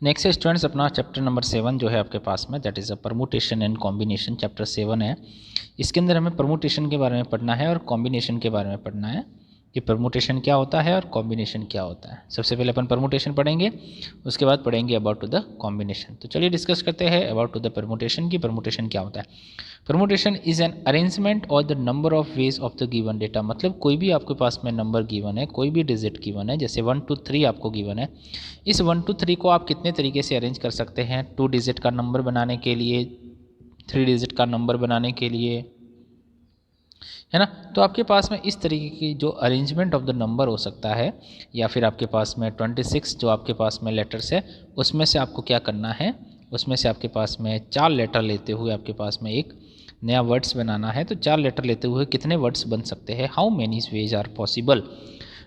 Next है students अपना chapter number 7 जो है आपके पास में, that is a permutation and combination. Chapter 7 है। इसके अंदर हमें परमुटेशन के बारे में पढ़ना है और कॉम्बिनेशन के बारे में पढ़ना है कि परमुटेशन क्या होता है और कॉम्बिनेशन क्या होता है। सबसे पहले अपन परमुटेशन पढ़ेंगे, उसके बाद पढ़ेंगे अबाउट टू द कॉम्बिनेशन। तो चलिए डिस्कस करते हैं अबाउट टू द परमुटेशन की परमुटेशन क्या होता है। परमुटेशन इज एन अरेंजमेंट और the number of ways of the given data. मतलब कोई भी आपके पास में नंबर गिवन है, कोई भी डिजिट गिवन है, जैसे 1 to 3 आपको गिवन है, इस 1 to 3 को आप कितने तरीके से अरेंज कर सकते हैं। 2 डिजिट का नंबर बनाने के लिए, 3 डिजिट का नंबर बनाने के लिए, है ना। तो आपके पास में इस तरीके की जो अरेंजमेंट ऑफ द नंबर हो सकता है, या फिर आपके पास में 26 जो आपके पास में लेटर्स है, उसमें से आपको क्या करना है, उसमें से आपके पास में 4 लेटर लेते हुए आपके पास में एक नया वर्ड्स बनाना है। तो 4 लेटर लेते हुए कितने वर्ड्स बन सकते हैं, how many ways are possible.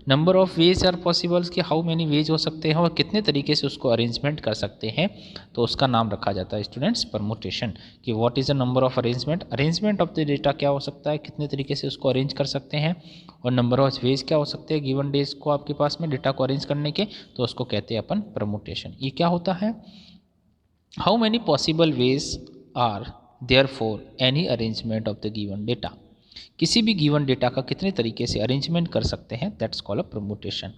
Number of ways are possibles कि हाउ मैनी वेज हो सकते हैं और कितने तरीके से उसको अरेंजमेंट कर सकते हैं। तो उसका नाम रखा जाता है स्टूडेंट्स परमुटेशन। कि what is the number of arrangement, arrangement of the data क्या हो सकता है, कितने तरीके से उसको अरेंज कर सकते हैं, और नंबर ऑफ वेज क्या हो सकते हैं गिवन डेज को आपके पास में डेटा को अरेंज करने के। तो उसको कहते हैं अपन परमुटेशन। ये क्या होता है, how many possible ways are there for any arrangement of the given data. किसी भी गिवन डेटा का कितने तरीके से अरेंजमेंट कर सकते हैं, that's called a permutation.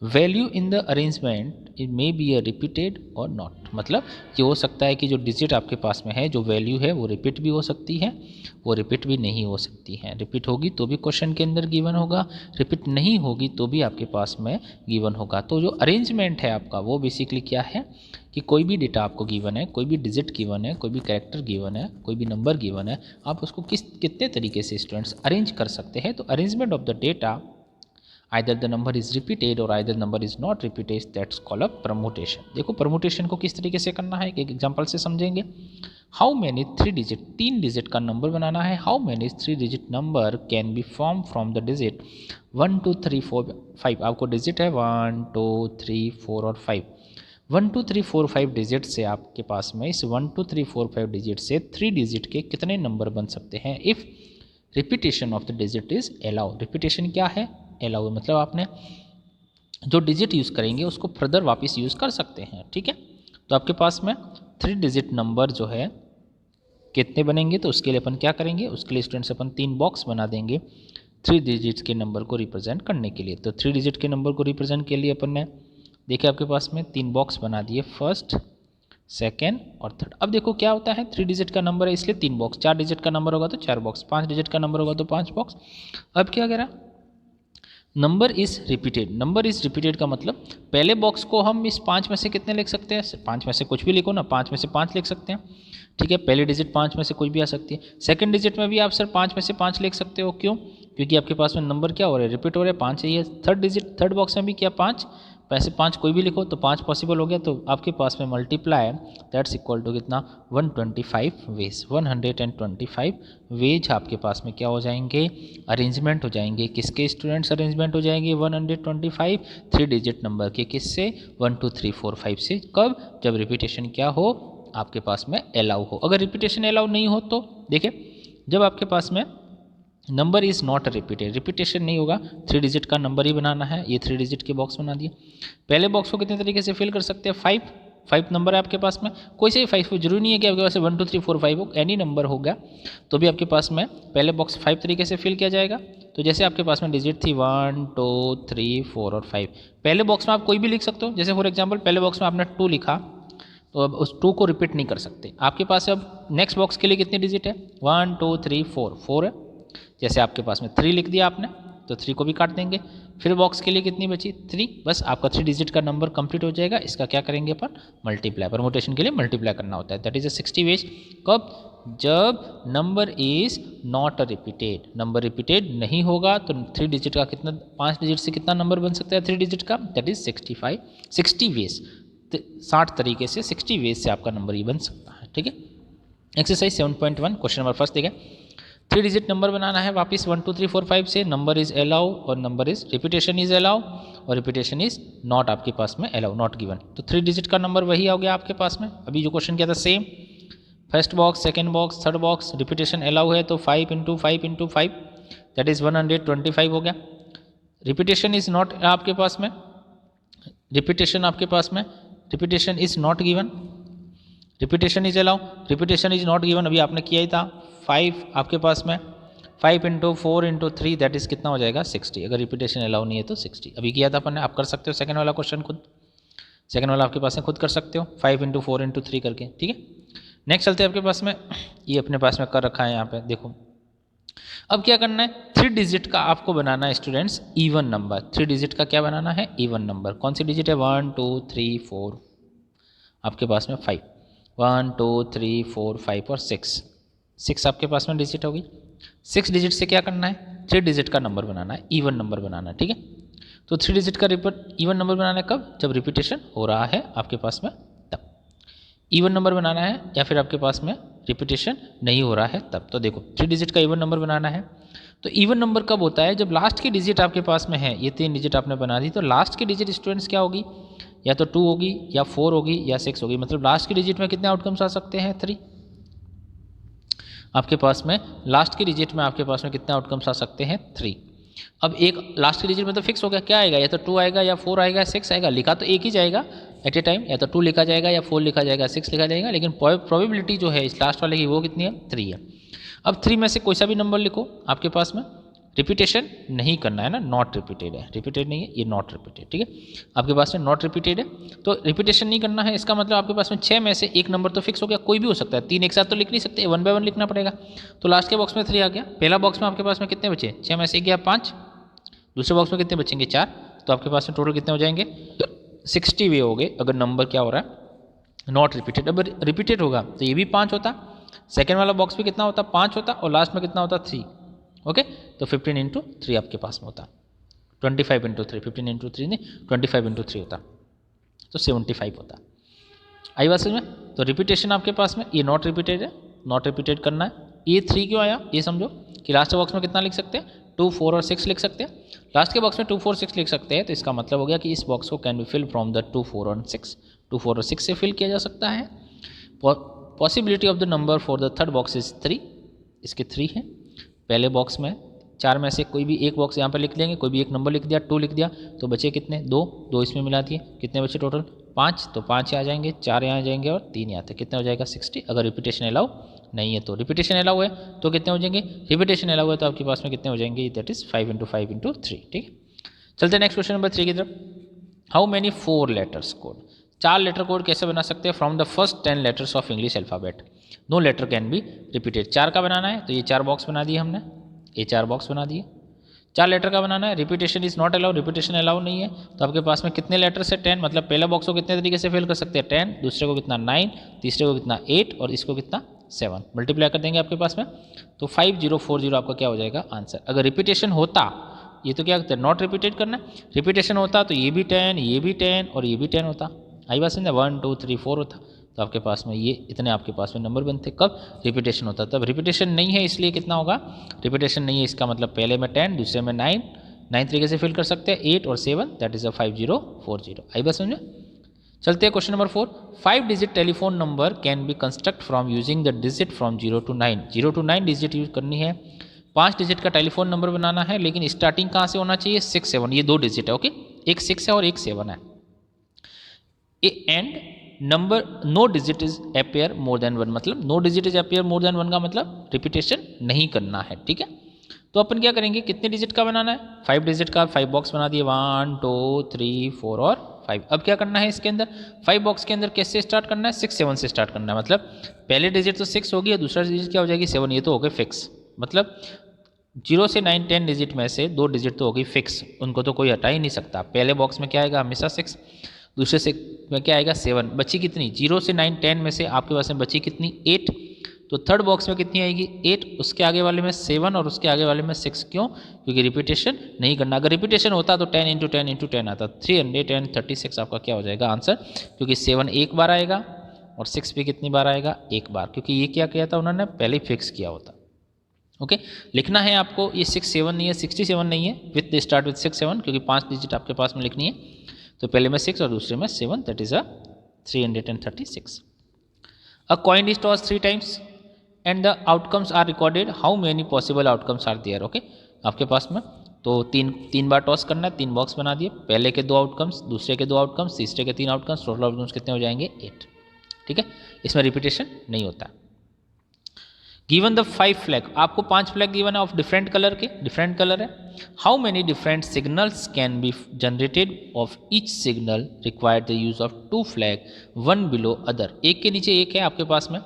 Value in the arrangement it may be a repeated और नॉट। मतलब ये हो सकता है कि जो डिजिट आपके पास में है, जो वैल्यू है, वो रिपीट भी हो सकती है, वो रिपीट भी नहीं हो सकती है। रिपीट होगी तो भी क्वेश्चन के अंदर गिवन होगा, रिपीट नहीं होगी तो भी आपके पास में गिवन होगा। तो जो अरेंजमेंट है आपका, वो बेसिकली क्या है कि कोई भी डेटा आपको गिवन है, कोई भी डिजिट गिवन है, कोई भी कैरेक्टर गिवन है, कोई भी नंबर गिवन है, आप उसको कितने तरीके से स्टूडेंट्स अरेंज कर सकते हैं। तो arrangement of the data, either the number is repeated or either number is not repeated, that's called a permutation। देखो परमुटेशन को किस तरीके से करना है, एक एग्जांपल से समझेंगे। हाउ मैनी 3 डिजिट, 3 डिजिट का नंबर बनाना है। How many 3 digit number can be form from the digit 1 2 3 4 5। आपको डिजिट है 1 2 3 4 और 5। 1 2 3 4 5 डिजिट से आपके पास में, इस 1 2 3 4 5 डिजिट से 3 डिजिट के कितने नंबर बन सकते हैं, if repetition of the digit is allow. Repetition क्या है, अलाउ, मतलब आपने जो डिजिट यूज़ करेंगे उसको फर्दर वापस यूज़ कर सकते हैं। ठीक है, तो आपके पास में 3 डिजिट नंबर जो है कितने बनेंगे, तो उसके लिए अपन क्या करेंगे, उसके लिए स्टूडेंट्स अपन 3 बॉक्स बना देंगे 3 डिजिट्स के नंबर को रिप्रेजेंट करने के लिए। तो 3 डिजिट के नंबर को रिप्रेजेंट के लिए अपन ने देखिए आपके पास में 3 बॉक्स बना दिए, फर्स्ट, सेकेंड और थर्ड। अब देखो क्या होता है, 3 डिजिट का नंबर है इसलिए 3 बॉक्स, 4 डिजिट का नंबर होगा तो 4 बॉक्स, 5 डिजिट का नंबर होगा तो 5 बॉक्स। अब क्या कह रहा, number is repeated. Number is repeated का मतलब पहले बॉक्स को हम इस 5 में से कितने लिख सकते हैं, 5 में से कुछ भी लिखो ना, 5 में से 5 लिख सकते हैं। ठीक है, पहली डिजिट 5 में से कुछ भी आ सकती है। सेकंड डिजिट में भी आप सर 5 में से 5 लिख सकते हो, क्यों, क्योंकि आपके पास में नंबर क्या हो रहा है, रिपीट हो रहा है, 5 है। थर्ड डिजिट, थर्ड बॉक्स में भी क्या 5, वैसे 5 कोई भी लिखो तो 5 पॉसिबल हो गया। तो आपके पास में मल्टीप्लाई दैट्स इक्वल टू कितना, 125 वेज, 125 वेज आपके पास में क्या हो जाएंगे, अरेंजमेंट हो जाएंगे। किसके स्टूडेंट्स अरेंजमेंट हो जाएंगे 125 3 डिजिट नंबर के, किससे, 1 2 3 4 5 से। कब, जब रिपीटेशन क्या हो आपके पास में अलाउ हो। अगर रिपीटेशन अलाउ नहीं हो तो देखिए, जब आपके पास में number is not repeated, repetition नहीं होगा, 3 डिजिट का नंबर ही बनाना है। ये 3 डिजिट के बॉक्स बना दिए। पहले बॉक्स को कितने तरीके से फिल कर सकते हैं, 5 नंबर है आपके पास में, कोई से भी 5 हो, जरूरी नहीं है कि आपके पास 1 2 3 4 5 हो, एनी नंबर हो गया तो भी आपके पास में पहले बॉक्स 5 तरीके से फिल किया जाएगा। तो जैसे आपके पास में डिजिट थी 1 2 3 4 और 5, पहले बॉक्स में आप कोई भी लिख सकते हो। जैसे फॉर एग्जाम्पल पहले बॉक्स में आपने 2 लिखा, तो अब उस 2 को रिपीट नहीं कर सकते। आपके पास अब नेक्स्ट बॉक्स के लिए कितनी डिजिट है, 1 2 3 4 है। जैसे आपके पास में 3 लिख दिया आपने, तो 3 को भी काट देंगे। फिर बॉक्स के लिए कितनी बची, 3, बस आपका 3 डिजिट का नंबर कंप्लीट हो जाएगा। इसका क्या करेंगे अपन, मल्टीप्लाई, परमुटेशन के लिए मल्टीप्लाई करना होता है, दैट इज अ 60 वेज। कब, जब number is not repeated, number repeated नहीं होगा तो 3 डिजिट का कितना, 5 डिजिट से कितना नंबर बन सकता है 3 डिजिट का, दैट इज 65, 60 वेज, 60 तरीके से 60 वेज से आपका नंबर ही बन सकता है। ठीक है, एक्सरसाइज 7.1 क्वेश्चन नंबर फर्स्ट देखें, 3 डिजिट नंबर बनाना है वापस 1 2 3 4 5 से। नंबर इज अलाउ और number is repetition is allow और रिपीटेशन इज नॉट आपके पास में अलाउ, नॉट गिवन। तो 3 डिजिट का नंबर वही हो गया आपके पास में, अभी जो क्वेश्चन किया था same, first box, second box, third box, repetition allow है तो 5 × 5 × 5 दैट इज 125 हो गया। रिपीटेशन इज नॉट आपके पास में, रिपीटेशन आपके पास में repetition is not given, repetition is allow, repetition is not given अभी आपने किया ही था। 5 आपके पास में 5 इंटू 4 इंटू 3 दैट इज कितना हो जाएगा 60। अगर रिपीटेशन अलाउ नहीं है तो 60 अभी किया था अपन ने। आप कर सकते हो सेकंड वाला क्वेश्चन खुद, सेकंड वाला आपके पास में खुद कर सकते हो 5 इंटू 4 इंटू 3 करके, ठीक है। नेक्स्ट चलते हैं आपके पास में, ये अपने पास में कर रखा है यहाँ पे देखो। अब क्या करना है, 3 डिजिट का आपको बनाना है स्टूडेंट्स इवन नंबर। 3 डिजिट का क्या बनाना है, इवन नंबर। कौन सी डिजिट है, 1 2 3 4 आपके पास में 5, 1 2 3 4 5 और 6 आपके पास में डिजिट होगी। 6 डिजिट से क्या करना है, 3 डिजिट का नंबर बनाना है, इवन नंबर बनाना है, ठीक है। तो 3 डिजिट का इवन नंबर बनाना है कब, जब रिपीटेशन हो रहा है आपके पास में तब इवन नंबर बनाना है, या फिर आपके पास में रिपीटेशन नहीं हो रहा है तब। तो देखो 3 डिजिट का इवन नंबर बनाना है, तो इवन नंबर कब होता है, जब लास्ट की डिजिट आपके पास में है। ये 3 डिजिट आपने बना दी, तो लास्ट की डिजिट स्टूडेंट्स क्या होगी, या तो 2 होगी या 4 होगी या 6 होगी। मतलब लास्ट की डिजिट में कितने आउटकम्स आ सकते हैं, 3 आपके पास में। लास्ट की डिजिट में आपके पास में कितने आउटकम्स आ सकते हैं, 3। अब एक लास्ट की डिजिट में तो फिक्स हो गया, क्या आएगा, या तो 2 आएगा या 4 आएगा या 6 आएगा। लिखा तो एक ही जाएगा एट ए टाइम, या तो 2 लिखा जाएगा या 4 लिखा जाएगा, 6 लिखा जाएगा, लेकिन प्रोबेबिलिटी जो है इस लास्ट वाले की वो कितनी है, 3 है। अब 3 में से कोई सा भी नंबर लिखो आपके पास में, रिपीटेशन नहीं करना है ना, नॉट रिपीटेड है, रिपीटेड नहीं है ये, नॉट रिपीटेड, ठीक है। आपके पास में नॉट रिपीटेड है तो रिपीटेशन नहीं करना है, इसका मतलब आपके पास में 6 में से एक नंबर तो फिक्स हो गया, कोई भी हो सकता है। 3 एक साथ तो लिख नहीं सकते, 1 बाय 1 लिखना पड़ेगा। तो लास्ट के बॉक्स में 3 आ गया। पहला बॉक्स में आपके पास में कितने बचे, 6 में से गया 5, दूसरे बॉक्स में कितने बचेंगे 4, तो आपके पास में टोटल कितने हो जाएंगे 60 वे हो गए। अगर नंबर क्या हो रहा है, नॉट रिपीटेड। अब रिपीटेड होगा तो ये भी 5 होता, सेकेंड वाला बॉक्स भी कितना होता, 5 होता, और लास्ट में कितना होता, 3। ओके, तो 15 इंटू 3 आपके पास में होता, 25 इंटू 3, 15 इंटू 3 नहीं 25 इंटू 3 होता, तो 75 होता। आई बात समझ में। तो रिपीटेशन आपके पास में, ये नॉट रिपीटेड है, नॉट रिपीटेड करना है। ये 3 क्यों आया, ये समझो कि लास्ट बॉक्स में कितना लिख सकते हैं, 2 4 और 6 लिख सकते हैं। लास्ट के बॉक्स में 2 4 6 लिख सकते हैं, तो इसका मतलब हो गया कि इस बॉक्स को can be fill from the 2 4 और 6, 2 4 और 6 से फिल किया जा सकता है। Possibility of the number for the third box is 3, इसके 3 है। पहले बॉक्स में 4 में से कोई भी एक बॉक्स यहाँ पर लिख लेंगे, कोई भी एक नंबर लिख दिया, 2 लिख दिया, तो बचे कितने, 2 इसमें मिला दिए, कितने बचे टोटल 5, तो 5 यहाँ आ जाएंगे, 4 यहाँ आ जाएंगे और 3 यहाँ आते, कितने हो जाएगा 60। अगर रिपीटेशन अलाउ नहीं है तो, रिपीटेशन अलाउ है तो कितने हो जाएंगे, रिपीटेशन अलाउ है तो आपके पास में कितने हो जाएंगे, दैट इज 5 इंटू 5 इंटू 3, ठीक है। चलते हैं नेक्स्ट क्वेश्चन नंबर 3 की तरफ। How many 4 letters code, 4 letter code कैसे बना सकते हैं from the first 10 letters of English alphabet, no letter can be repeated. 4 का बनाना है तो ये 4 बॉक्स बना दिए हमने, ये 4 बॉक्स बना दिए। 4 लेटर का बनाना है, repetition is not allow, repetition allow नहीं है, तो आपके पास में कितने लेटर्स है 10, मतलब पहला बॉक्स को कितने तरीके से फिल कर सकते हैं 10, दूसरे को कितना 9, तीसरे को कितना 8 और इसको कितना 7, मल्टीप्लाई कर देंगे आपके पास में, तो 5040 आपका क्या हो जाएगा आंसर। अगर रिपीटेशन होता, ये तो क्या करते हैं नॉट रिपीटेड करना है, रिपीटेशन होता तो ये भी 10, ये भी 10 और ये भी 10 होता। आई बात समझे, 1 2 3 4 होता, तो आपके पास में ये इतने आपके पास में नंबर बनते। कब रिपीटेशन होता, तब रिपीटेशन नहीं है इसलिए कितना होगा, रिपीटेशन नहीं है इसका मतलब पहले में 10, दूसरे में 9 तरीके से फिल कर सकते हैं, 8 और 7 दैट इज अ 5040। आई बात समझे। चलते हैं question number 4। 5 digit telephone number can be construct from using the digit from 0 to 9। 0 to 9 digit use करनी है, 5 डिजिट का टेलीफोन नंबर बनाना है, लेकिन स्टार्टिंग कहाँ से होना चाहिए 6 7, ये 2 डिजिट है। ओके, एक 6 है और एक 7 है। And number no digit is appear more than 1, मतलब no digit is appear more than 1 का मतलब रिपीटेशन नहीं करना है, ठीक है। तो अपन क्या करेंगे, कितने डिजिट का बनाना है, 5 डिजिट का, 5 बॉक्स बना दिए, 1 2 3 4 और 5। अब क्या करना है इसके अंदर, 5 बॉक्स के अंदर कैसे स्टार्ट करना है, 6 7 से स्टार्ट करना है, मतलब पहले डिजिट तो 6 होगी और दूसरा डिजिट क्या हो जाएगी 7, ये तो हो गए फिक्स, मतलब 0 से 9 10 डिजिट में से 2 डिजिट तो हो गई फिक्स, उनको तो कोई हटा ही नहीं सकता। पहले बॉक्स में क्या आएगा हमेशा 6, दूसरे से में क्या आएगा 7, बची कितनी 0 से 9 10 में से आपके पास में बची कितनी 8, तो थर्ड बॉक्स में कितनी आएगी 8, उसके आगे वाले में 7 और उसके आगे वाले में 6। क्यों, क्योंकि रिपीटेशन नहीं करना। अगर रिपीटेशन होता तो 10 इंटू 10 इंटू 10 आता, 336 आपका क्या हो जाएगा आंसर, क्योंकि 7 एक बार आएगा और 6 भी कितनी बार आएगा, एक बार, क्योंकि ये क्या किया था उन्होंने पहले ही फिक्स किया होता। ओके, लिखना है आपको, ये 6 7 नहीं है, 67 नहीं है, विथ स्टार्ट विथ 6 7, क्योंकि 5 डिजिट आपके पास में लिखनी है, तो पहले में 6 और दूसरे में 7, that is a 336। A coin is toss 3 times and the outcomes are recorded, how many possible outcomes are there. Okay, आपके पास में तो तीन बार टॉस करना है, 3 बॉक्स बना दिए, पहले के 2 आउटकम्स, दूसरे के 2 आउटकम्स, तीसरे के 3 आउटकम्स, टोटल आउटकम्स कितने हो जाएंगे 8। ठीक है, इसमें रिपीटेशन नहीं होता। गिवन द 5 फ्लैग, आपको 5 फ्लैग गिवन है ऑफ डिफरेंट कलर के, डिफरेंट कलर है। How many different signals can be generated of each signal required the use of 2 flag one below other. एक के नीचे एक है आपके पास में,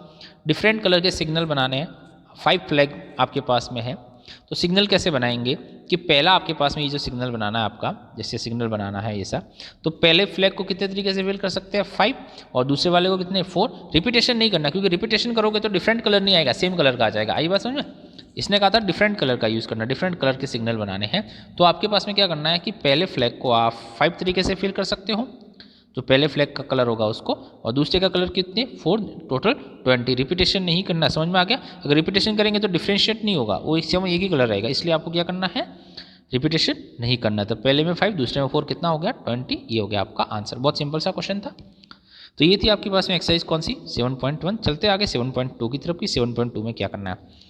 डिफरेंट कलर के सिग्नल बनाने हैं, 5 फ्लैग आपके पास में है। तो सिग्नल कैसे बनाएंगे कि पहला आपके पास में ये जो सिग्नल बनाना है आपका, जैसे सिग्नल बनाना है ऐसा, तो पहले फ्लैग को कितने तरीके से फिल कर सकते हैं 5, और दूसरे वाले को कितने 4। रिपीटेशन नहीं करना, क्योंकि रिपीटेशन करोगे तो डिफरेंट कलर नहीं आएगा, सेम कलर का आ जाएगा। आई बात समझ में? इसने कहा था डिफरेंट कलर का यूज़ करना, डिफरेंट कलर के सिग्नल बनाने हैं। तो आपके पास में क्या करना है कि पहले फ्लैग को आप 5 तरीके से फिल कर सकते हो। तो पहले फ्लैग का कलर होगा उसको, और दूसरे का कलर कितने 4, टोटल 20। रिपीटेशन नहीं करना, समझ में आ गया? अगर रिपीटेशन करेंगे तो डिफ्रेंशिएट नहीं होगा, वो इस समय एक ही कलर रहेगा, इसलिए आपको क्या करना है, रिपीटेशन नहीं करना। तो पहले में 5, दूसरे में 4, कितना हो गया 20। ये हो गया आपका आंसर। बहुत सिंपल सा क्वेश्चन था। तो ये थी आपके पास में एक्सरसाइज कौन सी 7.1। चलते आगे 7.2 की तरफ की। 7.2 में क्या करना है,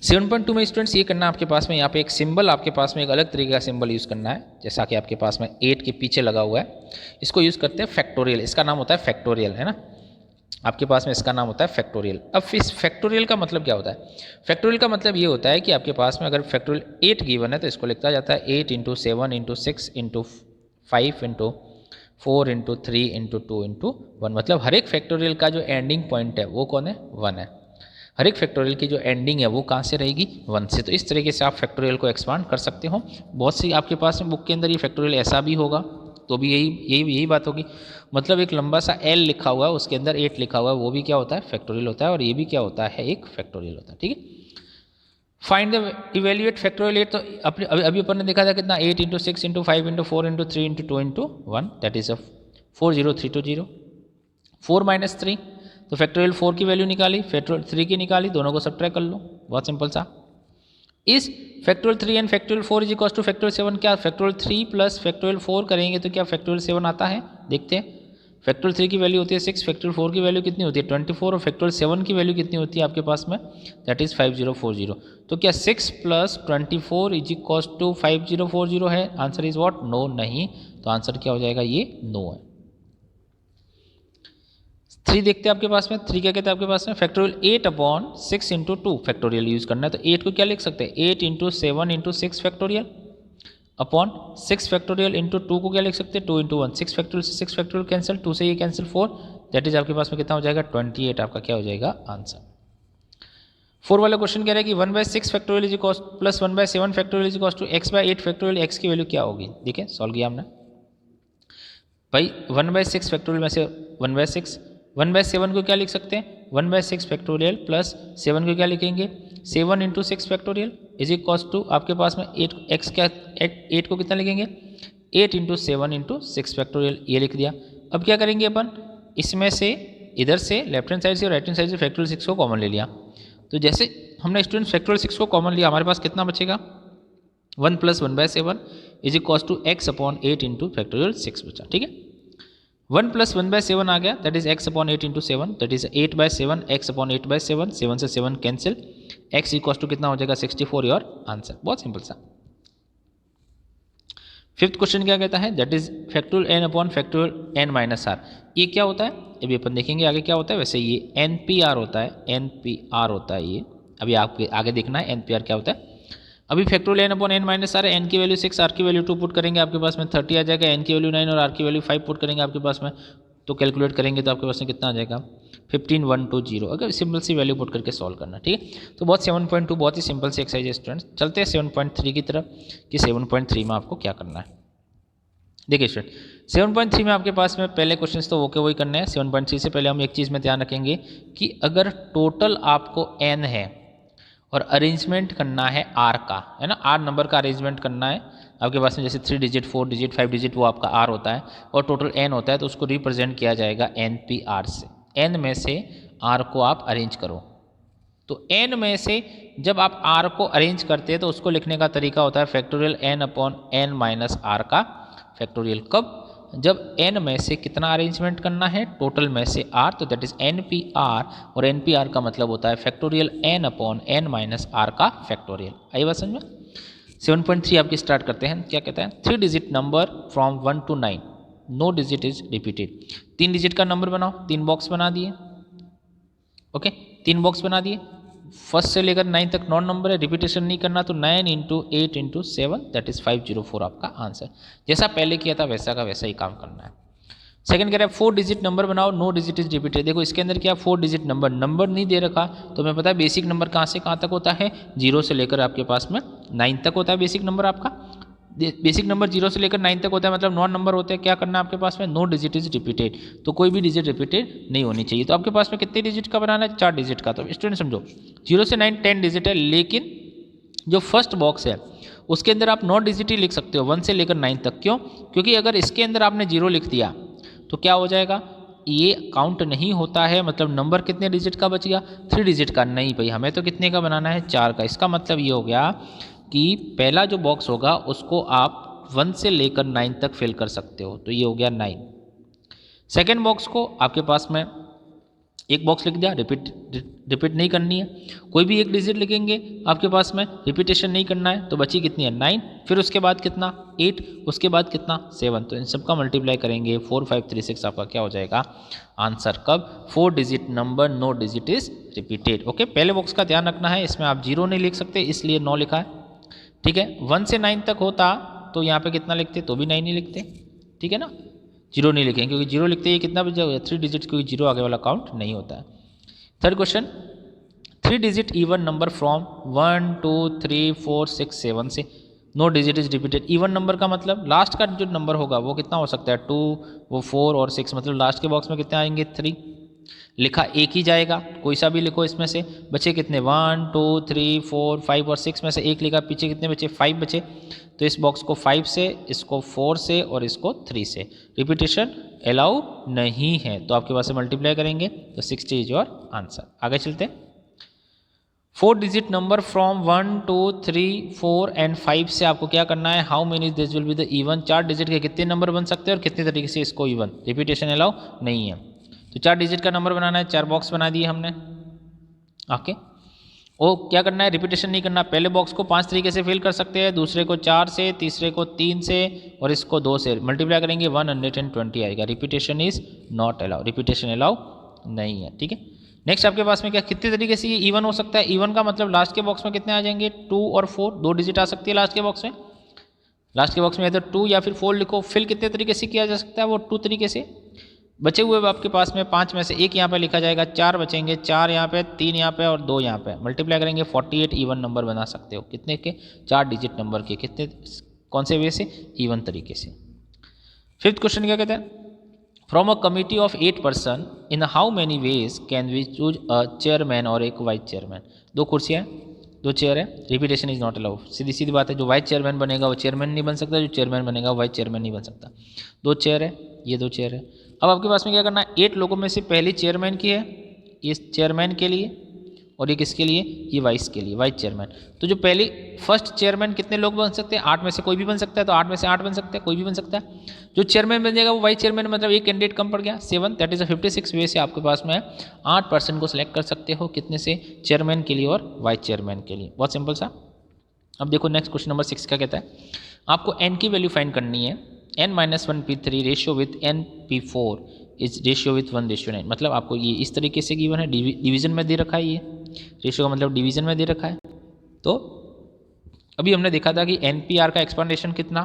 7.2 में स्टूडेंट्स ये करना है आपके पास में, यहाँ पे एक सिंबल आपके पास में एक अलग तरीके का सिंबल यूज़ करना है, जैसा कि आपके पास में 8 के पीछे लगा हुआ है, इसको यूज़ करते हैं फैक्टोरियल। इसका नाम होता है फैक्टोरियल, है ना, आपके पास में इसका नाम होता है फैक्टोरियल। अब इस फैक्टोरियल का मतलब क्या होता है? फैक्टोरियल का मतलब ये होता है कि आपके पास में अगर फैक्टोरियल 8 गिवन है तो इसको लिखा जाता है 8 × 7 × 6 × 5 × 4 × 3 × 2 × 1। मतलब हर एक फैक्टोरियल का जो एंडिंग पॉइंट है वो कौन है, 1 है। हर एक फैक्टोरियल की जो एंडिंग है वो कहाँ से रहेगी, 1 से। तो इस तरीके से आप फैक्टोरियल को एक्सपांड कर सकते हो। बहुत सी आपके पास में बुक के अंदर ये फैक्टोरियल ऐसा भी होगा, तो भी यही बात होगी। मतलब एक लंबा सा L लिखा हुआ है, उसके अंदर 8 लिखा हुआ है, वो भी क्या होता है, फैक्टोरियल होता है। और ये भी क्या होता है, एक फैक्टोरियल होता है। ठीक है, फाइंड द इवेल्युएट फैक्टोरियल 8। तो अभी अपन ने देखा था कितना, 8 × 6 × 5 × 4 × 3 × 2 × 1, दैट इज 40320। 4 - 3, तो फैक्टोरियल 4 की वैल्यू निकाली, फैक्टोरियल 3 की निकाली, दोनों को सब्ट्रैक्ट कर लो। बहुत सिंपल सा। इस factorial 3 and factorial 4 is equal two factorial 7। क्या फैक्टोरियल 3 प्लस फैक्टोरियल 4 करेंगे तो क्या फैक्टोरियल 7 आता है? देखते हैं। फैक्टोरियल 3 की वैल्यू होती है 6, फैक्टोरियल 4 की वैल्यू कितनी होती है 24, और फैक्टोरियल 7 की वैल्यू कितनी होती है आपके पास में, दैट इज 5040। तो क्या 6 + 24 इज इक्वल टू 5040 है? Answer is what, no. नहीं, तो आंसर क्या हो जाएगा, ये नो है। 3 देखते हैं आपके पास में। 3 क्या कहते हैं आपके पास में, फैक्टोरियल 8/6 × 2 फैक्टोरियल यूज़ करना है। तो 8 को क्या लिख सकते हैं, 8 × 7 × 6 फैक्टोरियल अपॉन 6 फैक्टोरियल इंटू 2 को क्या लिख सकते हैं, 2 × 1। 6 फैक्टोरियल से 6 फैक्टोरियल कैंसिल, 2 से ये कैंसिल 4, दैट इज आपके पास में कितना हो जाएगा 28। आपका क्या हो जाएगा आंसर। 4 वाला क्वेश्चन कह रहा है कि 1/6 factorial is equal plus 1/7 factorial is equal to x/8 factorial. x की वैल्यू क्या होगी, देखिए सॉल्व किया हमने भाई। 1/6 फैक्टोरियल में से 1/6, 1/7 को क्या लिख सकते हैं, 1/6 फैक्टोरियल प्लस 7 को क्या लिखेंगे, 7 × 6 फैक्टोरियल इज इक्वल टू आपके पास में 8 क्या 8 को कितना लिखेंगे, 8 × 7 × 6 फैक्टोरियल, ये लिख दिया। अब क्या करेंगे अपन, इसमें से इधर से लेफ्ट हैंड साइड से और राइट हैंड साइड से फैक्टोरियल 6 को कॉमन ले लिया। तो जैसे हमने स्टूडेंट फैक्टोरियल 6 को कॉमन लिया, हमारे पास कितना बचेगा, 1 + 1/7 is equal to x/8 × factorial 6 बचा। ठीक है, 1 + 1/7 आ गया, that is x/8 × 7, that is 8/7 x/8/7, 7 से 7 कैंसिल, x इक्वल टू कितना हो जाएगा 64, योर आंसर। बहुत सिंपल सा। 5th क्वेश्चन क्या कहता है, that is factorial n/ factorial n - r। ये क्या होता है, अभी अपन देखेंगे आगे क्या होता है। वैसे ये NPR होता है, NPR होता है ये, अभी आपके आगे देखना है NPR क्या होता है। अभी फैक्टोरियल n/n - r है, n की वैल्यू 6, r की वैल्यू 2 पुट करेंगे, आपके पास में 30 आ जाएगा, n की वैल्यू 9 और r की वैल्यू 5 पुट करेंगे आपके पास में, तो कैलकुलेट करेंगे तो आपके पास में कितना आ जाएगा 15120। अगर सिंपल सी वैल्यू पुट करके सॉल्व करना। ठीक है, तो बहुत 7.2 बहुत ही सिंपल सी एक्सरसाइज है स्टूडेंट्स। चलते हैं 7.3 की तरफ कि 7.3 में आपको क्या करना है। देखिए स्टूडेंट, 7.3 में आपके पास में पहले क्वेश्चन तो वही करने हैं। 7.3 से पहले हम एक चीज़ में ध्यान रखेंगे कि अगर टोटल आपको n है और अरेंजमेंट करना है r का, है ना, r नंबर का अरेंजमेंट करना है आपके पास में, जैसे 3 डिजिट 4 डिजिट 5 डिजिट वो आपका r होता है, और टोटल n होता है, तो उसको रिप्रेजेंट किया जाएगा NPR से। n में से r को आप अरेंज करो, तो n में से जब आप r को अरेंज करते हैं तो उसको लिखने का तरीका होता है फैक्टोरियल n/n - r का फैक्टोरियल। कब, जब n में से कितना अरेंजमेंट करना है, टोटल में से r, तो दैट इज NPR, और NPR का मतलब होता है फैक्टोरियल n/n - r का फैक्टोरियल। आई बात समझ में। 7.3 आपकी स्टार्ट करते हैं, क्या कहता है, 3 digit number from 1 to 9, no digit is repeated. 3 digit का नंबर बनाओ, 3 बॉक्स बना दिए, ओके 3 बॉक्स बना दिए। फर्स्ट से लेकर 9 तक नॉन नंबर है, रिपीटेशन नहीं करना, तो 9 × 8 × 7 दैट इज 504 आपका आंसर। जैसा पहले किया था वैसा का वैसा ही काम करना है। सेकंड कह रहा है 4 डिजिट नंबर बनाओ, नो डिजिट इज रिपीटेड। देखो इसके अंदर क्या 4 डिजिट नंबर नहीं दे रखा, तो मैं पता है बेसिक नंबर कहाँ से कहाँ तक होता है, 0 से लेकर आपके पास में 9 तक होता है बेसिक नंबर आपका। बेसिक नंबर 0 से लेकर 9 तक होता है, मतलब नॉन नंबर होते हैं। क्या करना है आपके पास में, नो डिजिट इज रिपीटेड, तो कोई भी डिजिट रिपीटेड नहीं होनी चाहिए। तो आपके पास में कितने डिजिट का बनाना है, 4 डिजिट का। तो स्टूडेंट समझो 0 से 9 10 डिजिट है, लेकिन जो फर्स्ट बॉक्स है उसके अंदर आप 9 डिजिट ही लिख सकते हो 1 से लेकर 9 तक। क्यों, क्योंकि अगर इसके अंदर आपने 0 लिख दिया तो क्या हो जाएगा, ये काउंट नहीं होता है। मतलब नंबर कितने डिजिट का बच गया, 3 डिजिट का। नहीं भाई, हमें तो कितने का बनाना है, 4 का। इसका मतलब ये हो गया कि पहला जो बॉक्स होगा उसको आप 1 से लेकर 9 तक फिल कर सकते हो, तो ये हो गया 9। सेकेंड बॉक्स को आपके पास में एक बॉक्स लिख दिया, रिपीट नहीं करनी है, कोई भी एक डिजिट लिखेंगे आपके पास में, रिपीटेशन नहीं करना है। तो बची कितनी है 9, फिर उसके बाद कितना 8, उसके बाद कितना 7। तो इन सबका मल्टीप्लाई करेंगे 4 5 3 6 आपका क्या हो जाएगा आंसर। कब, 4 digit number no digit is repeated. Okay, पहले बॉक्स का ध्यान रखना है, इसमें आप 0 नहीं लिख सकते इसलिए 9 लिखा है। ठीक है, 1 से 9 तक होता तो यहाँ पे कितना लिखते, तो भी 9 ही लिखते। ठीक है ना, 0 नहीं लिखेंगे क्योंकि 0 लिखते ही कितना बच जाएगा 3 डिजिट, क्योंकि 0 आगे वाला काउंट नहीं होता है। Third question, 3 digit even number from 1 2 3 4 6 7 से, no digit is repeated. Even number का मतलब लास्ट का जो नंबर होगा वो कितना हो सकता है 2, वो 4 और 6, मतलब लास्ट के बॉक्स में कितने आएंगे 3। लिखा एक ही जाएगा, कोई सा भी लिखो इसमें से। बचे कितने 1 2 3 4 5 और 6 में से एक लिखा, पीछे कितने बचे 5 बचे। तो इस बॉक्स को 5 से, इसको 4 से और इसको 3 से। रिपीटेशन अलाउ नहीं है, तो आपके पास से मल्टीप्लाई करेंगे तो 60 इज योर आंसर। आगे चलते हैं, 4 डिजिट नंबर फ्रॉम 1 2 3 4 एंड 5 से आपको क्या करना है, how many this will be the even. 4 digit के कितने नंबर बन सकते हैं और कितने तरीके से इसको इवन। रिपीटेशन अलाउ नहीं है, तो 4 डिजिट का नंबर बनाना है, 4 बॉक्स बना दिए हमने। ओके, ओ क्या करना है, रिपीटेशन नहीं करना। पहले बॉक्स को 5 तरीके से फिल कर सकते हैं, दूसरे को 4 से, तीसरे को 3 से और इसको 2 से। मल्टीप्लाई करेंगे 120 आएगा। Repetition is not allow, repetition allow नहीं है। ठीक है, नेक्स्ट आपके पास में क्या, कितने तरीके से ये इवन हो सकता है। इवन का मतलब लास्ट के बॉक्स में कितने आ जाएंगे 2 और 4, 2 डिजिट आ सकती है लास्ट के बॉक्स में। लास्ट के बॉक्स में इधर 2 या फिर 4 लिखो। फिल कितने तरीके से किया जा सकता है, वो 2 तरीके से। बचे हुए आपके पास में 5 में से एक यहाँ पे लिखा जाएगा, 4 बचेंगे, 4 यहाँ पे, 3 यहाँ पे और 2 यहाँ पे। मल्टीप्लाई करेंगे 48 इवन नंबर बना सकते हो। कितने के, 4 डिजिट नंबर के। कितने, कौन से वे से, इवन तरीके से। फिफ्थ क्वेश्चन क्या कहते हैं, from a committee of 8 person in how many ways can we choose a chairman और एक वाइस चेयरमैन। 2 कुर्सियाँ हैं, 2 चेयर है, रिपीटेशन इज नॉट अलाउड। सीधी सीधी बात है, जो वाइस चेयरमैन बनेगा वो चेयरमैन नहीं बन सकता, जो चेयरमैन बनेगा वो वाइस चेयरमैन नहीं बन सकता। 2 चेयर है, ये 2 चेयर है। अब आपके पास में क्या करना है, 8 लोगों में से पहली चेयरमैन की है, ये चेयरमैन के लिए, और ये किसके लिए, ये वाइस के लिए, वाइस चेयरमैन। तो जो पहली फर्स्ट चेयरमैन कितने लोग बन सकते हैं, 8 में से कोई भी बन सकता है, तो 8 में से 8 बन सकते हैं, कोई भी बन सकता है। जो चेयरमैन बन जाएगा वो वाइस चेयरमैन, मतलब एक कैंडिडेट कम पड़ गया 7, दैट इज 56 वे से आपके पास में 8 पर्सन को सिलेक्ट कर सकते हो। कितने से, चेयरमैन के लिए और वाइस चेयरमैन के लिए। बहुत सिंपल सा। अब देखो नेक्स्ट क्वेश्चन नंबर 6 क्या कहता है, आपको एन की वैल्यू फाइंड करनी है। n-1p3 ratio with np4 is ratio with 1:9। मतलब आपको ये इस तरीके से गिवन है, डिवीजन में दे रखा है, ये रेशियो का मतलब डिवीजन में दे रखा है। तो अभी हमने देखा था कि NPR का एक्सपांडेशन कितना,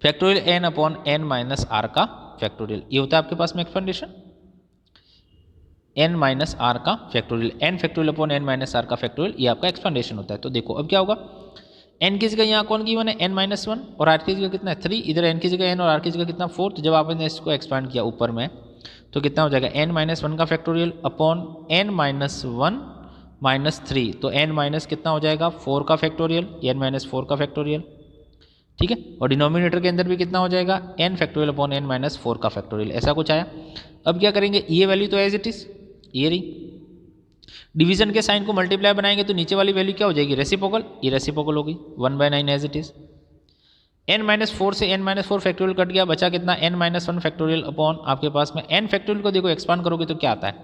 फैक्टोरियल n/n-r का फैक्टोरियल, ये होता है आपके पास में एक्सपांडेशन n-r का factorial, n factorial upon n-r का फैक्टोरियल, ये आपका एक्सपांडेशन होता है। तो देखो अब क्या होगा, n की जगह यहाँ कौन गिवन है, n-1 और r की जगह कितना है 3, इधर n की जगह n और r की जगह कितना 4। तो जब आपने इसको एक्सपांड किया ऊपर में तो कितना हो जाएगा, n-1 का फैक्टोरियल अपॉन n-1 - 3, तो n- कितना हो जाएगा 4 का फैक्टोरियल, n-4 का फैक्टोरियल। ठीक है, और डिनोमिनेटर के अंदर भी कितना हो जाएगा, n फैक्टोरियल अपॉन n-4 का फैक्टोरियल, ऐसा कुछ आया। अब क्या करेंगे, ये वैल्यू तो एज इट इज ये रही, डिवीजन के साइन को मल्टीप्लाई बनाएंगे तो नीचे वाली वैल्यू क्या हो जाएगी, रेसिप्रोकल, ये रेसिप्रोकल होगी 1/9 एज इट इज। n-4 से n-4 फैक्टोरियल कट गया, बचा कितना n-1 फैक्टोरियल अपॉन आपके पास में n फैक्टोरियल को देखो एक्सपांड करोगे तो क्या आता है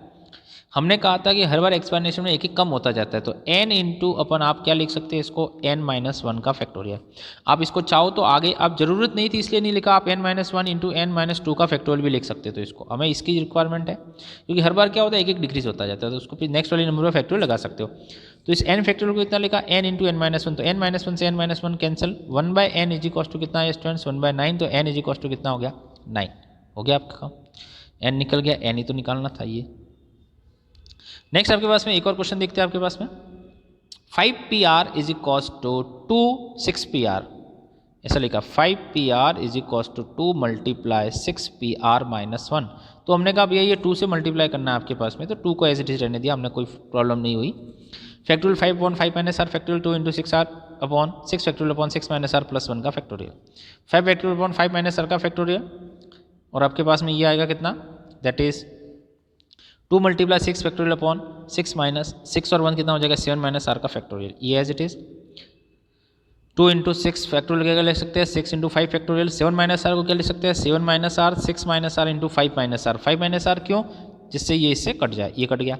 हमने कहा था कि हर बार एक्सपेंडेशन में एक एक कम होता जाता है, तो n इंटू अपन आप क्या लिख सकते हैं इसको, n-1 का फैक्टोरियल। आप इसको चाहो तो आगे, आप जरूरत नहीं थी इसलिए नहीं लिखा, आप n-1 इंटू n-2 का फैक्टोरियल भी लिख सकते तो इसको, हमें इसकी रिक्वायरमेंट है क्योंकि हर बार क्या होता है एक एक डिक्रीज होता जाता है, तो उसको फिर नेक्स्ट वाले नंबर पर फैक्टोरियल लगा सकते हो। तो इस n फैक्टोरियल को कितना लिखा, n इंटू n-1, तो n-1 से n-1 cancel, 1/n is equal to कितना है स्टूडेंट्स, 1/9, तो n इज इक्वल टू कितना हो गया, 9 हो गया आपका काम, n निकल गया, n ही तो निकालना था ये। नेक्स्ट आपके पास में एक और क्वेश्चन देखते हैं आपके पास में, 5PR is equal to 2 6PR, ऐसा लिखा 5PR is equal to 2 multiply 6PR minus 1। तो हमने कहा भैया ये 2 से मल्टीप्लाई करना है आपके पास में, तो 2 को एज इट इज रहने दिया हमने, कोई प्रॉब्लम नहीं हुई। Factorial 5/5 minus r factorial 2 into 6R upon 6 factorial upon 6 minus r plus 1 का factorial, 5 factorial upon 5 minus r का फैक्टोरियल, और आपके पास में ये आएगा कितना, that is 2 multiply 6 factorial upon 6 minus 6 और 1 कितना हो जाएगा, 7 माइनस आर का फैक्टोरियल, ये as it is. 2 into 6 factorial क्या लिख सकते हैं, 6 इंटू 5 फैक्टोरियल, 7 माइनस आर को क्या लिख सकते हैं, 7 minus r 6 minus r into 5 minus r, 5 minus r क्यों, जिससे ये इससे कट जाए, ये कट गया,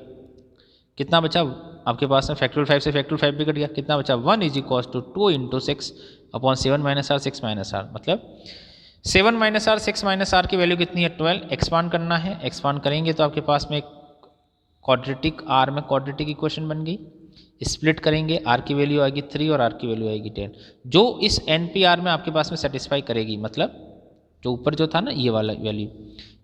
कितना बचा आपके पास में, फैक्टोरियल 5 से फैक्टोरियल 5 भी कट गया, कितना बचा 1 is equal to 2 into 6 upon 7 minus r 6 minus r, मतलब 7 माइनस आर 6 माइनस आर की वैल्यू कितनी है 12, एक्सपांड करना है, एक्सपांड करेंगे तो आपके पास में एक क्वाड्रेटिक, आर में क्वाड्रेटिक इक्वेशन बन गई, स्प्लिट करेंगे आर की वैल्यू आएगी 3 और आर की वैल्यू आएगी 10, जो इस NPR में आपके पास में सेटिस्फाई करेगी, मतलब जो ऊपर जो था ना ये वाला वैल्यू,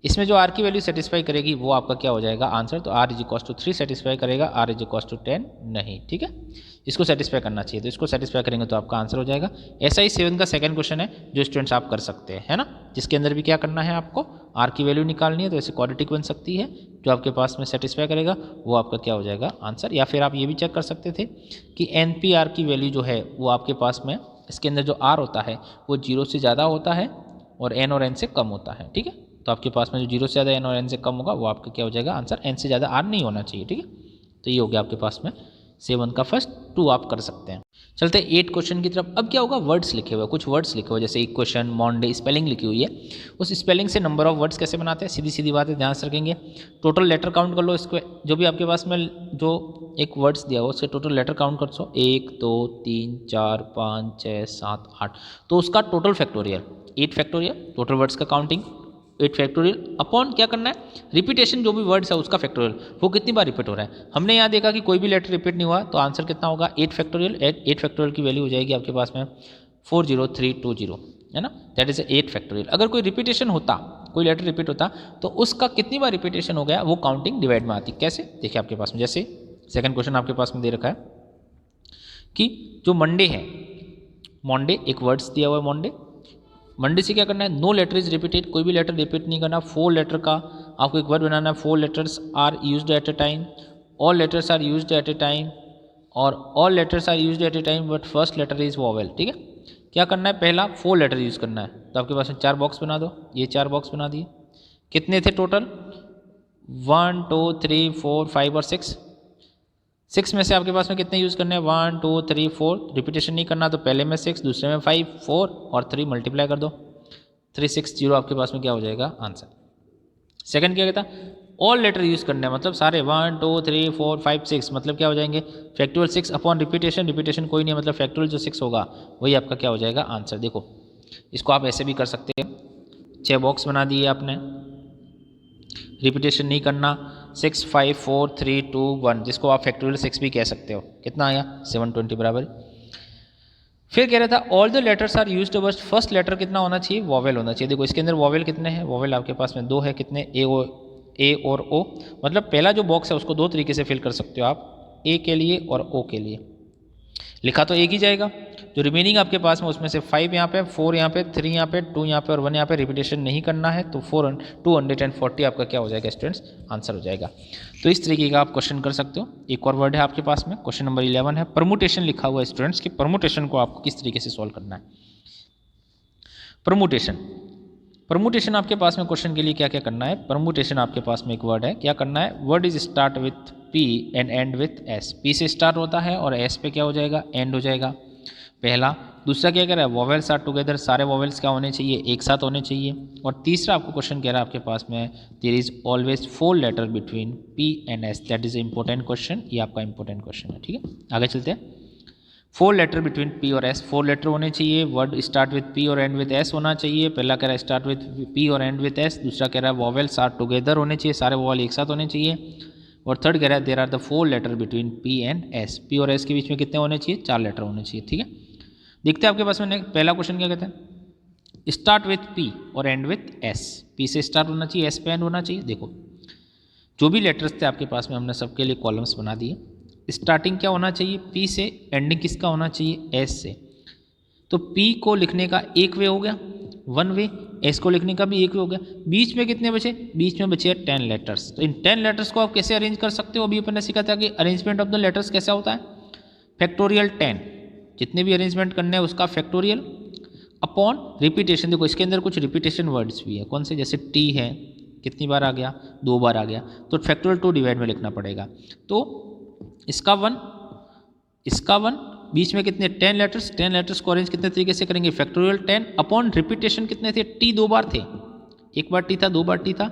इसमें जो आर की वैल्यू सेटिस्फाई करेगी वो आपका क्या हो जाएगा आंसर, तो r is equal to 3 satisfy करेगा, आर इज इक्वल टू 10 नहीं, ठीक है, इसको सेटिस्फाई करना चाहिए, तो इसको सेटिस्फाई करेंगे तो आपका आंसर हो जाएगा। ऐसा ही 7 का सेकंड क्वेश्चन है जो स्टूडेंट्स आप कर सकते हैं, है ना, जिसके अंदर भी क्या करना है आपको, आर की वैल्यू निकालनी है, तो ऐसे क्वाड्रेटिक बन सकती है, जो आपके पास में सेटिस्फाई करेगा वो आपका क्या हो जाएगा आंसर। या फिर आप ये भी चेक कर सकते थे कि NPR की वैल्यू जो है वो आपके पास में, इसके अंदर जो आर होता है वो 0 से ज़्यादा होता है और n और n से कम होता है, ठीक है, तो आपके पास में जो 0 से ज़्यादा n और n से कम होगा वो आपका क्या हो जाएगा आंसर, n से ज़्यादा r नहीं होना चाहिए, ठीक है, तो ये हो गया आपके पास में 7 का फर्स्ट 2 आप कर सकते हैं। चलते हैं 8 क्वेश्चन की तरफ। अब क्या होगा, वर्ड्स लिखे हुए, कुछ वर्ड्स लिखे हुए, जैसे इक्वेशन, मॉन्डे, स्पेलिंग लिखी हुई है, उस स्पेलिंग से नंबर ऑफ वर्ड्स कैसे बनाते हैं, सीधी सीधी बात है, ध्यान से रखेंगे। टोटल लेटर काउंट कर लो, इसको जो भी आपके पास में जो एक वर्ड्स दिया हो उसके टोटल लेटर काउंट कर सो, 1 2 3 4 5 6 7 8, तो उसका total factorial 8 factorial, total words का काउंटिंग 8 फैक्टोरियल अपॉन क्या करना है, रिपीटेशन जो भी वर्ड्स है उसका फैक्टोरियल, वो कितनी बार रिपीट हो रहा है। हमने यहाँ देखा कि कोई भी लेटर रिपीट नहीं हुआ, तो आंसर कितना होगा 8 फैक्टोरियल, 8 फैक्टोरियल की वैल्यू हो जाएगी आपके पास में 40320, है ना, दैट इज 8 फैक्टोरियल। अगर कोई रिपीटेशन होता, कोई लेटर रिपीट होता, तो उसका कितनी बार रिपीटेशन हो गया वो काउंटिंग डिवाइड में आती, कैसे देखिए आपके पास में, जैसे सेकंड क्वेश्चन आपके पास में दे रखा है कि जो मंडे है, मंडे एक वर्ड्स दिया हुआ है, मंडे से क्या करना है, नो लेटर इज रिपीटेड, कोई भी लेटर रिपीट नहीं करना, 4 लेटर का आपको एक वर्ड बनाना है, 4 letters are used at a time, all letters are used at a time, और all letters are used at a time but first letter is vowel, ठीक है, क्या करना है, पहला 4 लेटर यूज़ करना है, तो आपके पास में 4 बॉक्स बना दो, ये 4 बॉक्स बना दिए, कितने थे टोटल 1 2 3 4 5 और 6 में से आपके पास में कितने यूज़ करने हैं 1 2 3 4, रिपीटेशन नहीं करना, तो पहले में 6, दूसरे में 5 4 और 3 मल्टीप्लाई कर दो, 360 आपके पास में क्या हो जाएगा आंसर। सेकंड क्या कहता, ऑल लेटर यूज़ करने हैं, मतलब सारे 1 2 3 4 5 6, मतलब क्या हो जाएंगे फैक्टोरियल 6 अपॉन रिपीटेशन, रिपीटेशन कोई नहीं है, मतलब फैक्टोरियल जो 6 होगा वही आपका क्या हो जाएगा आंसर। देखो इसको आप ऐसे भी कर सकते हैं, 6 बॉक्स बना दिए आपने, रिपीटेशन नहीं करना, 6 5 4 3 2 1, जिसको आप फैक्टोरियल 6 भी कह सकते हो, कितना आया 720 बराबर। फिर कह रहा था all the letters are used but first letter कितना होना चाहिए, वॉवेल होना चाहिए। देखो इसके अंदर वॉवेल कितने हैं, वॉवेल आपके पास में 2 है, कितने ए और ओ, मतलब पहला जो बॉक्स है उसको 2 तरीके से फिल कर सकते हो आप, ए के लिए और ओ के लिए, लिखा तो एक ही जाएगा, जो रिमेनिंग आपके पास में उसमें से 5 यहाँ पे, 4 यहाँ पे, 3 यहाँ पे, 2 यहाँ पे और 1 यहाँ पे, रिपीटेशन नहीं करना है, तो 240 आपका क्या हो जाएगा स्टूडेंट्स आंसर हो जाएगा। तो इस तरीके का आप क्वेश्चन कर सकते हो। एक और वर्ड है आपके पास में, क्वेश्चन नंबर 11 है, परमुटेशन लिखा हुआ है स्टूडेंट्स कि परमुटेशन को आपको किस तरीके से सॉल्व करना है। परमुटेशन आपके पास में क्वेश्चन के लिए क्या क्या करना है, परमुटेशन आपके पास में एक वर्ड है, क्या करना है, word is start with P and and with S, P से स्टार्ट होता है और S पे क्या हो जाएगा एंड हो जाएगा। पहला। दूसरा क्या कह रहा है, वॉवेल्स आर टुगेदर, सारे वॉवेल्स क्या होने चाहिए, एक साथ होने चाहिए। और तीसरा आपको क्वेश्चन कह रहा है आपके पास में there is always 4 letter between P and S, that is important question, ये आपका इंपॉर्टेंट क्वेश्चन है। ठीक है, आगे चलते हैं। 4 लेटर बिटवीन पी और एस, 4 लेटर होने चाहिए, वर्ड स्टार्ट विथ पी और एंड विथ एस होना चाहिए। पहला कह रहा है स्टार्ट विथ पी और एंड विथ एस, दूसरा कह रहा है वॉवेल्स आर टुगेदर होने चाहिए, सारे वॉवेल एक साथ होने चाहिए। और थर्ड कह रहा है there are the 4 letter between P and S, P और एस के बीच में कितने होने चाहिए, 4 लेटर होने चाहिए। ठीक है, देखते हैं आपके पास में पहला क्वेश्चन क्या कहते हैं, स्टार्ट विथ पी और एंड विथ एस, पी से स्टार्ट होना चाहिए, एस पे एंड होना चाहिए। देखो जो भी लेटर्स थे आपके पास में हमने सबके लिए कॉलम्स बना दिए। स्टार्टिंग क्या होना चाहिए, पी से, एंडिंग किसका होना चाहिए, एस से। तो पी को लिखने का एक वे हो गया, 1 वे, एस को लिखने का भी एक वे हो गया। बीच में कितने बचे, बीच में बचे 10 लेटर्स। तो इन 10 लेटर्स को आप कैसे अरेंज कर सकते हो, अभी अपन ने सीखा था कि अरेंजमेंट ऑफ द लेटर्स कैसा होता है, फैक्टोरियल 10, जितने भी अरेंजमेंट करने हैं उसका फैक्टोरियल अपॉन रिपीटेशन। देखो इसके अंदर कुछ रिपीटेशन वर्ड्स भी है, कौन से, जैसे टी है, कितनी बार आ गया, 2 बार आ गया, तो फैक्टोरियल 2 डिवाइड में लिखना पड़ेगा। तो इसका 1, इसका 1, बीच में कितने 10 लेटर्स, 10 लेटर्स को अरेंज कितने तरीके से करेंगे, फैक्टोरियल 10 अपॉन रिपीटेशन कितने थे, टी 2 बार थे, 1 बार टी था, 2 बार टी था,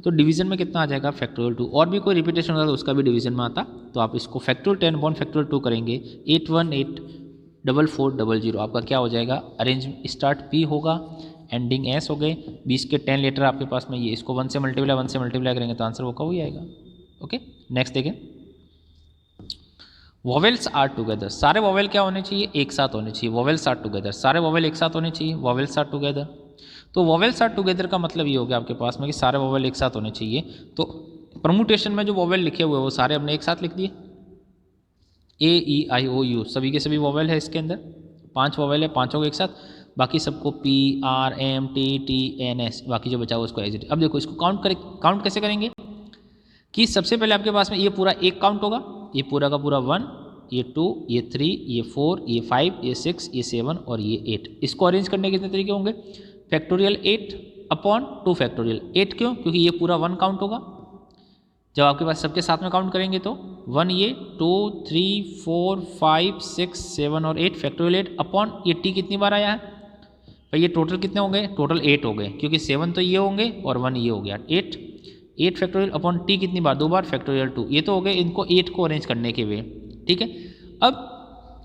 तो डिवीजन में कितना आ जाएगा, फैक्टोरियल 2। और भी कोई रिपीटेशन होता तो उसका भी डिवीजन में आता, तो आप इसको फैक्टोरियल 10 अपॉन फैक्टोरियल 2 करेंगे, 8184400, आपका क्या हो जाएगा, अरेंज स्टार्ट पी होगा, एंडिंग एस हो गए, 20 के 10 लेटर आपके पास में, ये इसको 1 से मल्टीप्लाई करेंगे तो आंसर वो का ही आएगा। ओके, नेक्स्ट देखें, वॉवेल्स आर टुगेदर, सारे वॉवेल क्या होने चाहिए, एक साथ होने चाहिए, वॉवेल्स आर टुगेदर, सारे वॉवेल एक साथ होने चाहिए, वॉवेल्स आर टुगेदर। तो वॉवेल्स आर टुगेदर का मतलब ये हो गया आपके पास में कि सारे वॉवेल एक साथ होने चाहिए। तो परमुटेशन में जो वॉवेल लिखे हुए हैं वो सारे हमने एक साथ लिख दिए, ए ई आई ओ यू, सभी के सभी वॉवेल है इसके अंदर, 5 वॉवेल है, पाँचों को एक साथ, बाकी सबको P R M T T N S, बाकी जो बचा हुआ उसको एज। अब देखो इसको काउंट कैसे करेंगे, कि सबसे पहले आपके पास में ये पूरा एक काउंट होगा, ये पूरा का पूरा 1, ये 2, ये 3, ये 4, ये 5, ये 6, ये 7 और ये 8। इसको अरेंज करने के कितने तरीके होंगे, फैक्टोरियल 8 अपॉन 2 फैक्टोरियल 8, क्यों, क्योंकि ये पूरा 1 काउंट होगा। जब आपके पास सबके साथ में काउंट करेंगे तो 1 ये, 2, 3, 4, 5, 6, 7 और 8, फैक्टोरियल 8 अपॉन ये टी कितनी बार आया है भाई, ये टोटल कितने हो गए, टोटल 8 हो गए, क्योंकि 7 तो ये होंगे और 1 ये हो गया, 8 फैक्टोरियल अपॉन टी कितनी बार, 2 बार, फैक्टोरियल 2, ये तो हो गए इनको 8 को अरेंज करने के वे। ठीक है, अब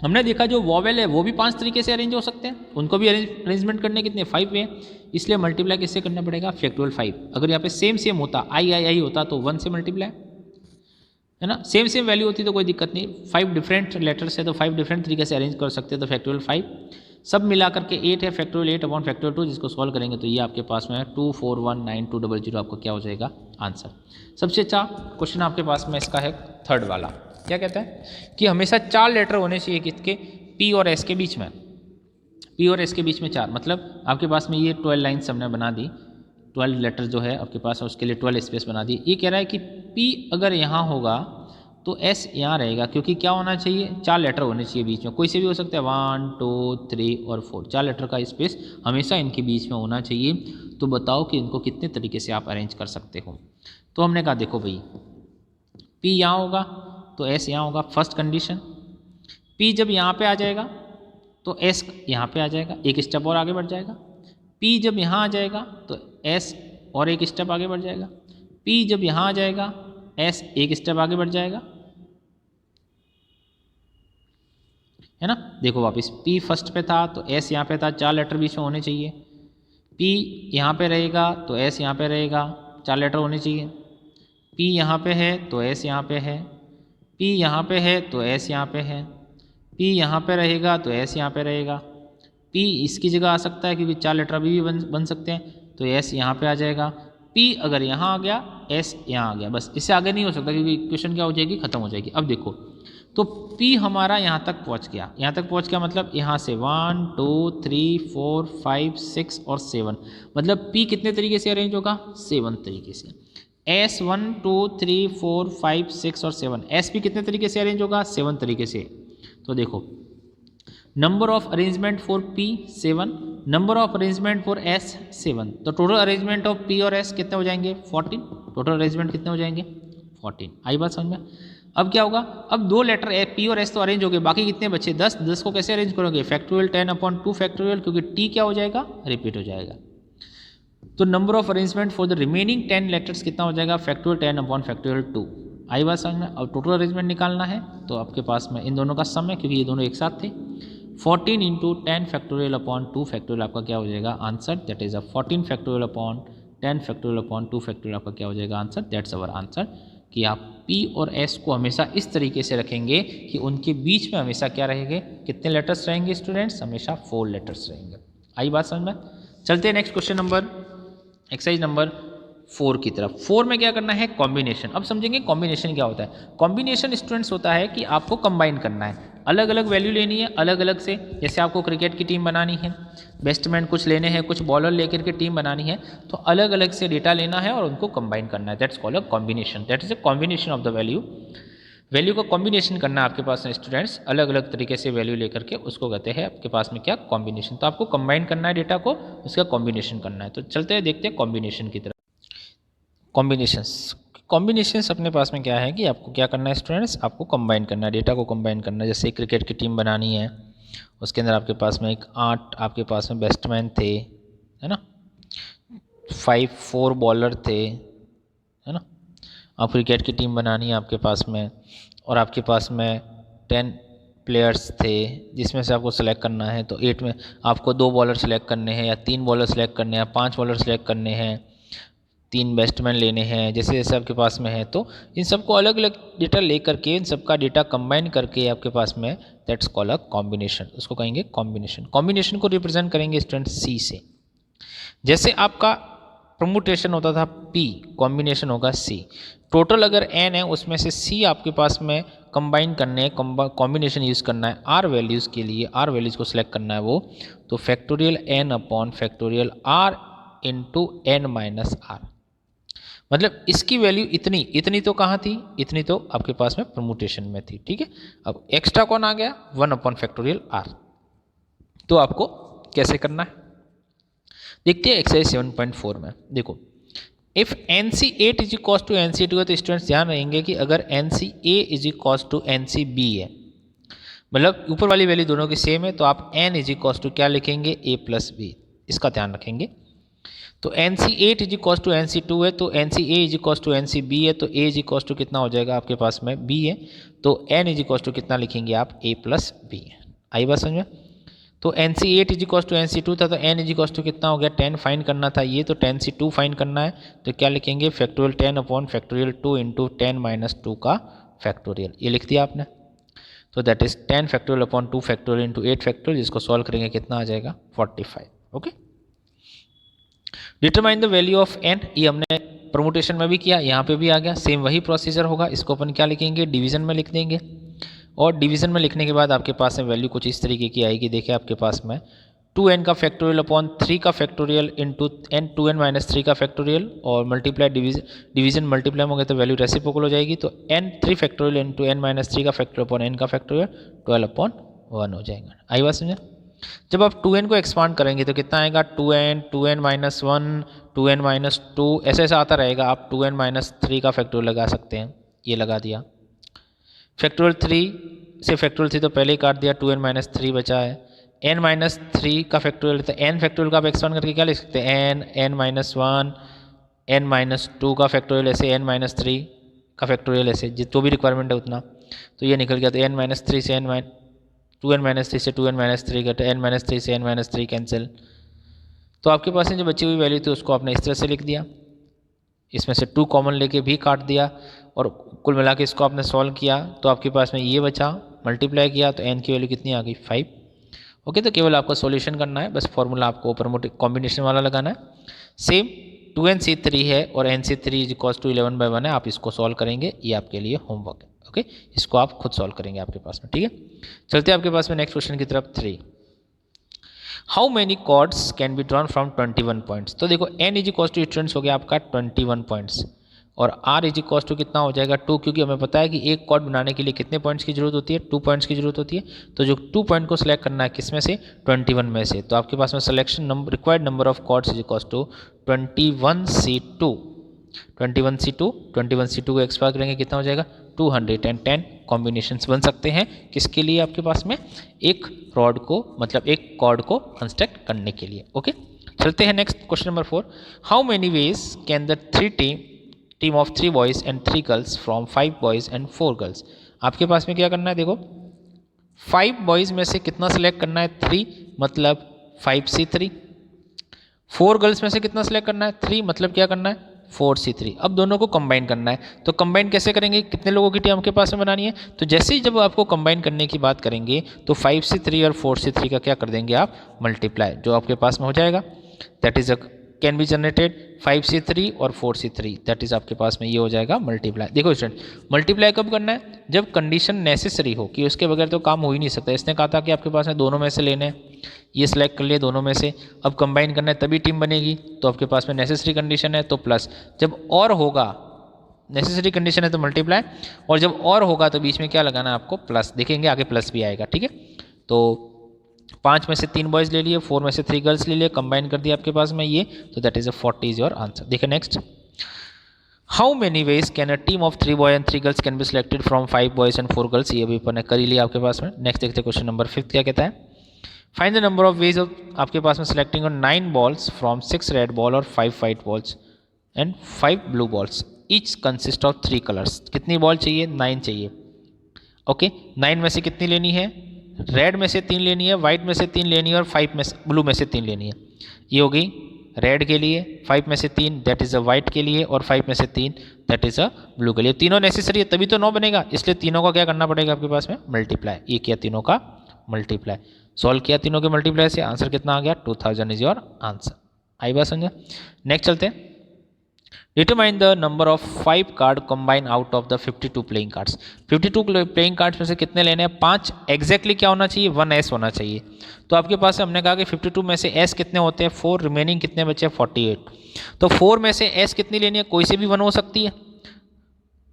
हमने देखा जो वॉवेल है वो भी 5 तरीके से अरेंज हो सकते हैं, उनको भी अरेंजमेंट करने कितने 5 वे, इसलिए मल्टीप्लाई किससे करना पड़ेगा, फैक्टोरियल 5। अगर यहाँ पे सेम होता, आई होता तो 1 से मल्टीप्लाई, है ना, सेम वैल्यू होती तो कोई दिक्कत नहीं। 5 डिफरेंट लेटर्स है तो 5 डिफरेंट तरीके से अरेंज कर सकते हैं, तो फैक्टोरियल 5 सब मिला करके 8 है, फैक्टोरियल 8 अपॉन फैक्टोरियल 2, जिसको सॉल्व करेंगे तो ये आपके पास में है 2419,200, आपको क्या हो जाएगा आंसर। सबसे अच्छा क्वेश्चन आपके पास में इसका है थर्ड वाला, क्या कहता है कि हमेशा 4 लेटर होने चाहिए किसके, पी और एस के बीच में, पी और एस के बीच में 4, मतलब आपके पास में ये 12 लाइन्स हमने बना दी, 12 लेटर जो है आपके पास है उसके लिए 12 स्पेस बना दी। ये कह रहा है कि पी अगर यहाँ होगा तो एस यहाँ रहेगा, क्योंकि क्या होना चाहिए, 4 लेटर होने चाहिए बीच में, कोई से भी हो सकता है, 1, 2, 3 और 4, 4 लेटर का स्पेस हमेशा इनके बीच में होना चाहिए। तो बताओ कि इनको कितने तरीके से आप अरेंज कर सकते हो। तो हमने कहा देखो भाई, पी यहाँ होगा तो एस यहाँ होगा, फर्स्ट कंडीशन। पी जब यहाँ पे आ जाएगा तो एस यहाँ पे आ जाएगा, एक स्टेप और आगे बढ़ जाएगा। पी जब यहाँ आ जाएगा तो एस और एक स्टेप आगे बढ़ जाएगा। पी जब यहाँ आ जाएगा एस एक स्टेप आगे बढ़ जाएगा, है ना। देखो वापस, पी फर्स्ट पे था तो एस यहाँ पे था, 4 लेटर बीच में होने चाहिए। पी यहाँ पे रहेगा तो एस यहाँ पे रहेगा, 4 लेटर होने चाहिए। पी यहाँ पे है तो एस यहाँ पे है, पी यहाँ पे है तो एस यहाँ पे है, पी यहाँ पे रहेगा तो एस यहाँ पे रहेगा। पी इसकी जगह आ सकता है क्योंकि 4 लेटर अभी भी बन सकते हैं, तो एस यहाँ पे आ जाएगा। पी अगर यहाँ आ गया, एस यहाँ आ गया, बस इससे आगे नहीं हो सकता क्योंकि इक्वेशन क्या हो जाएगी, खत्म हो जाएगी। अब देखो तो P हमारा यहाँ तक पहुँच गया, यहाँ तक पहुँच गया मतलब यहाँ से 1, 2, 3, 4, 5, 6 और 7, मतलब P कितने तरीके से अरेंज होगा, 7 तरीके से। S 1, 2, 3, 4, 5, 6 और 7, S भी कितने तरीके से अरेंज होगा, 7 तरीके से। तो देखो number of arrangement for P 7, number of arrangement for S 7, तो टोटल अरेंजमेंट ऑफ P और S कितने हो जाएंगे, 14। टोटल अरेंजमेंट कितने हो जाएंगे, 14। आई बात समझ में। अब क्या होगा, अब दो लेटर ए पी और एस तो अरेंज हो गए, बाकी कितने बचे 10, 10 को कैसे अरेंज करोगे, फैक्टोरियल 10/2 फैक्टोरियल, क्योंकि टी क्या हो जाएगा, रिपीट हो जाएगा। तो number of arrangement for the remaining 10 letters कितना हो जाएगा, फैक्टोरियल 10/2। आई बात समझ में। अब टोटल अरेंजमेंट निकालना है तो आपके पास में इन दोनों का सम है, क्योंकि ये दोनों एक साथ थे। 14 × 10 फैक्टोरियल अपॉन 2 फैक्टोरियल आपका क्या हो जाएगा answer, that is 14 factorial upon 10 factorial upon 2 factorial आपका क्या हो जाएगा आंसर, दैट्स अवर आंसर। कि आप P और S को हमेशा इस तरीके से रखेंगे कि उनके बीच में हमेशा क्या रहेंगे, कितने लेटर्स रहेंगे स्टूडेंट्स, हमेशा 4 लेटर्स रहेंगे। आई बात समझ में। चलते हैं next question number, exercise number 4 की तरफ। 4 में क्या करना है, कॉम्बिनेशन। अब समझेंगे कॉम्बिनेशन क्या होता है। कॉम्बिनेशन स्टूडेंट्स होता है कि आपको कंबाइन करना है, अलग अलग वैल्यू लेनी है अलग अलग से। जैसे आपको क्रिकेट की टीम बनानी है, बैट्समैन कुछ लेने हैं, कुछ बॉलर लेकर के टीम बनानी है, तो अलग अलग से डेटा लेना है और उनको कंबाइन करना है, that's called a combination. That is a combination of the value. Value का कॉम्बिनेशन करना है आपके पास में स्टूडेंट्स, अलग अलग तरीके से वैल्यू लेकर के उसको कहते हैं आपके पास में क्या, कॉम्बिनेशन। तो आपको कंबाइन करना है डेटा को, उसका कॉम्बिनेशन करना है। तो चलते हैं देखते हैं कॉम्बिनेशन की तरफ। कॉम्बिनेशंस अपने पास में क्या है कि आपको क्या करना है स्टूडेंट्स, आपको कंबाइन करना है, डेटा को कंबाइन करना है। जैसे क्रिकेट की टीम बनानी है, उसके अंदर आपके पास में एक 8 आपके पास में बैट्समैन थे, है ना, 4 बॉलर थे, है ना। आप क्रिकेट की टीम बनानी है आपके पास में, और आपके पास में 10 प्लेयर्स थे, जिसमें से आपको सेलेक्ट करना है। तो 8 में आपको 2 बॉलर सेलेक्ट करने हैं, या 3 बॉलर सेलेक्ट करने हैं, 5 बॉलर सेलेक्ट करने हैं, 3 बैट्समैन लेने हैं, जैसे जैसे आपके पास में है। तो इन सबको अलग अलग डेटा लेकर के, इन सबका डेटा कंबाइन करके आपके पास में, दैट्स कॉल्ड अ कॉम्बिनेशन, उसको कहेंगे कॉम्बिनेशन। कॉम्बिनेशन को रिप्रेजेंट करेंगे स्टूडेंट सी से। जैसे आपका परमुटेशन होता था P, कॉम्बिनेशन होगा C। टोटल अगर n है उसमें से C आपके पास में कंबाइन करने हैं, कॉम्बिनेशन यूज़ करना है R वैल्यूज़ के लिए, R वैल्यूज़ को सिलेक्ट करना है वो। तो factorial n upon factorial R into n minus R, मतलब इसकी वैल्यू इतनी, इतनी तो कहाँ थी, इतनी तो आपके पास में परमुटेशन में थी, ठीक है। अब एक्स्ट्रा कौन आ गया, 1 अपॉन फैक्टोरियल R। तो आपको कैसे करना है देखते हैं एक्सरसाइज 7.4 में। देखो, if NC8 is equal to NC2 है, तो स्टूडेंट्स ध्यान रहेंगे कि अगर NCA is equal to NCB है, मतलब ऊपर वाली वैल्यू दोनों की सेम है, तो आप n इज इक्वल टू क्या लिखेंगे, A प्लस B, इसका ध्यान रखेंगे। तो NC8 is equal to NC2 है, तो NCA is equal to NCB है, तो A इज इक्वल टू कितना हो जाएगा आपके पास में, B है, तो n इज इक्वल टू कितना लिखेंगे आप, A प्लस B। आई बात समझ में। तो NC8 is equal to NC2 था, तो n इज इक्वल टू कितना हो गया, 10 फाइंड करना था ये, तो 10C2 फाइंड करना है, तो क्या लिखेंगे, factorial 10 upon factorial 2 into 10 minus 2 का फैक्टोरियल, ये लिख दिया आपने। तो that is 10 factorial upon 2 factorial into 8 factorial, जिसको सॉल्व करेंगे कितना आ जाएगा, 45। Okay, determine the value of n, ये हमने परमुटेशन में भी किया, यहाँ पे भी आ गया, सेम वही प्रोसीजर होगा। इसको अपन क्या लिखेंगे, डिवीजन में लिख देंगे, और डिवीजन में लिखने के बाद आपके पास में वैल्यू कुछ इस तरीके की आएगी। देखिए आपके पास में 2n का फैक्टोरियल अपॉन 3 का factorial into n 2n minus 3 का फैक्टोरियल, और मल्टीप्लाई डिवीजन मल्टीप्लाई होंगे तो वैल्यू रेसिप्रोकल हो जाएगी। तो n 3 factorial into n minus 3 का फैक्टोरियल अपॉन n का फैक्टोरियल 12/1 हो जाएगा। आई बात समझे। जब आप 2n को एक्सपांड करेंगे तो कितना आएगा, 2n माइनस 1 2n माइनस 2 ऐसे ऐसा आता रहेगा। आप 2n माइनस 3 का फैक्टोरियल लगा सकते हैं, ये लगा दिया। फैक्टोरियल 3 से फैक्टोरियल 3 तो पहले ही काट दिया, 2n माइनस 3 बचा है। n माइनस 3 का फैक्टोरियल, तो n फैक्टोरियल का आप एक्सपांड करके क्या लिख सकते हैं, n माइनस 1 n माइनस 2 का फैक्टोरियल, ऐसे n माइनस 3 का फैक्टोरियल, ऐसे जो भी रिक्वायरमेंट है उतना, तो ये निकल गया। तो n माइनस 3 से 2n माइनस 3 से 2n माइनस 3 का, n माइनस 3 से n माइनस 3 कैंसिल। तो आपके पास में जो बची हुई वैल्यू थी उसको आपने इस तरह से लिख दिया, इसमें से 2 कॉमन लेके भी काट दिया, और कुल मिला के इसको आपने सॉल्व किया तो आपके पास में ये बचा, मल्टीप्लाई किया तो n की वैल्यू कितनी आ गई, 5। ओके, तो केवल आपको सॉल्यूशन करना है, बस फॉर्मूला आपको ऊपर कॉम्बिनेशन वाला लगाना है। सेम 2nC3 है और NC3 इज इक्वल टू 11/1 है, आप इसको सॉल्व करेंगे, ये आपके लिए होमवर्क है। ओके, इसको आप खुद सॉल्व करेंगे आपके पास में, ठीक है। चलते हैं आपके पास में नेक्स्ट क्वेश्चन की तरफ। 3, how many chords can be drawn from 21 points. तो देखो n is equal to students हो गया आपका 21 पॉइंट्स, और r इज इक्वल टू कितना हो जाएगा 2, क्योंकि हमें पता है कि एक कॉर्ड बनाने के लिए कितने पॉइंट्स की जरूरत होती है, 2 पॉइंट्स की जरूरत होती है। तो जो 2 पॉइंट को सिलेक्ट करना है किस में से, 21 में से। तो आपके पास में selection number, required number of chords is equal to 21C2 को एक्सपायर करेंगे कितना हो जाएगा 210 कॉम्बिनेशंस बन सकते हैं किसके लिए आपके पास में, एक रॉड को मतलब एक कॉर्ड को कंस्ट्रक्ट करने के लिए। ओके, चलते हैं next question number 4। How many ways can the team of 3 boys and 3 girls from 5 boys and 4 girls. आपके पास में क्या करना है, देखो 5 बॉयज में से कितना सिलेक्ट करना है, 3 मतलब 5C3। 4 गर्ल्स में से कितना सिलेक्ट करना है, 3 मतलब क्या करना है, 4C3। अब दोनों को कंबाइन करना है, तो कंबाइन कैसे करेंगे, कितने लोगों की टीम आपके पास में बनानी है, तो जैसे ही जब आपको कंबाइन करने की बात करेंगे तो 5C3 और 4C3 का क्या कर देंगे आप, मल्टीप्लाई, जो आपके पास में हो जाएगा that is can be generated 5C3 और 4C3, दैट इज आपके पास में ये हो जाएगा मल्टीप्लाई। देखो स्टूडेंट, मल्टीप्लाई कब करना है, जब कंडीशन नेसेसरी हो कि उसके बगैर तो काम हो ही नहीं सकता। इसने कहा था कि आपके पास में दोनों में से लेने हैं, ये सिलेक्ट कर लिए दोनों में से, अब कंबाइन करना है तभी टीम बनेगी, तो आपके पास में नेसेसरी कंडीशन है तो प्लस, जब और होगा नेसेसरी कंडीशन है तो मल्टीप्लाई, और जब और होगा तो बीच में क्या लगाना है आपको, प्लस। देखेंगे आगे प्लस भी आएगा, ठीक है। तो 5 में से 3 बॉयज़ ले लिए, 4 में से 3 गर्ल्स ले लिए, कंबाइन कर दिया आपके पास में ये, तो that is 40 is your answer. देखिए next, how many ways can a team of 3 boy and 3 girls can be selected from 5 boys and 4 girls. ये भी अपन ने कर ही लिया आपके पास में। नेक्स्ट देखते हैं क्वेश्चन नंबर 5 क्या कहता है, find the number of ways of आपके पास में selecting on 9 balls from 6 red ball और 5 white balls and 5 blue balls, each consist of 3 colours. कितनी बॉल चाहिए, 9 चाहिए। ओके, 9 में से कितनी लेनी है, रेड में से 3 लेनी है, वाइट में से 3 लेनी है और 5 में से ब्लू में से 3 लेनी है। ये हो गई रेड के लिए, 5 में से 3 दैट इज़ अ वाइट के लिए, और 5 में से 3 दैट इज़ अ ब्लू के लिए। तीनों नेसेसरी है तभी तो 9 बनेगा, इसलिए तीनों का क्या करना पड़ेगा आपके पास में, मल्टीप्लाई। ये किया तीनों का मल्टीप्लाई, सॉल्व किया तीनों के मल्टीप्लाई से, आंसर कितना आ गया, 2000 इज योर आंसर। आई बात समझे। नेक्स्ट चलते हैं, determine the number of 5 card combine out of the 52 playing cards. 52 playing cards में से कितने लेने हैं, 5। एग्जैक्टली क्या होना चाहिए, 1S होना चाहिए। तो आपके पास हमने कहा कि 52 में से S कितने होते हैं, 4, रिमेनिंग कितने बचे, 48। तो 4 में से S कितनी लेनी है, कोई से भी 1 हो सकती है,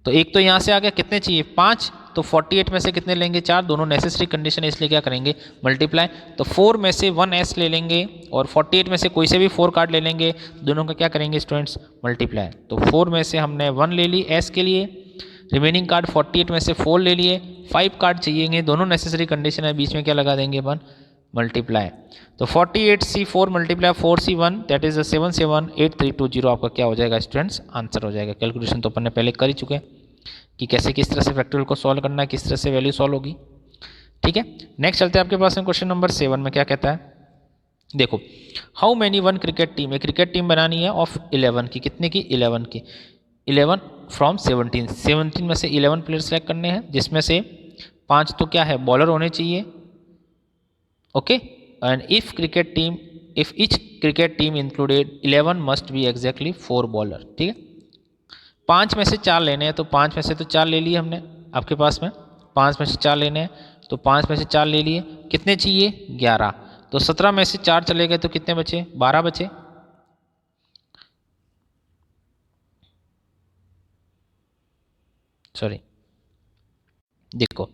तो एक तो यहाँ से आ गया, कितने चाहिए, 5। तो 48 में से कितने लेंगे, 4, दोनों नेसेसरी कंडीशन है इसलिए क्या करेंगे, मल्टीप्लाई। तो 4 में से 1S ले लेंगे और 48 में से कोई से भी 4 कार्ड ले लेंगे, दोनों का क्या करेंगे स्टूडेंट्स, मल्टीप्लाई। तो 4 में से हमने 1 ले ली S के लिए, रिमेनिंग कार्ड 48 में से 4 ले लिए, 5 कार्ड चाहिए, दोनों नेसेसरी कंडीशन है, बीच में क्या लगा देंगे अपन, मल्टीप्लाई। तो 48C4 multiply 4C1 that is 778320 आपका क्या हो जाएगा स्टूडेंट्स, आंसर हो जाएगा। कैलकुलेशन तो अपन ने पहले कर ही चुके हैं कि कैसे किस तरह से फैक्टोरियल को सॉल्व करना है, किस तरह से वैल्यू सॉल्व होगी, ठीक है। नेक्स्ट चलते हैं आपके पास में क्वेश्चन नंबर 7 में क्या कहता है, देखो how many one cricket team, एक क्रिकेट टीम बनानी है ऑफ 11 की, कितने की, 11 की, 11 फ्रॉम 17 में से 11 प्लेयर सेलेक्ट करने हैं, जिसमें से 5 तो क्या है, बॉलर होने चाहिए। Okay, and if each cricket team included 11 must be exactly 4 bowler, ठीक है। 5 में से 4 लेने हैं, तो 5 में से तो 4 ले लिए हमने आपके पास में, 5 में से 4 लेने हैं, तो 5 में से 4 ले लिए, कितने चाहिए, 11। तो 17 में से 4 चले गए तो कितने बचे, 12 बचे। सॉरी, देखो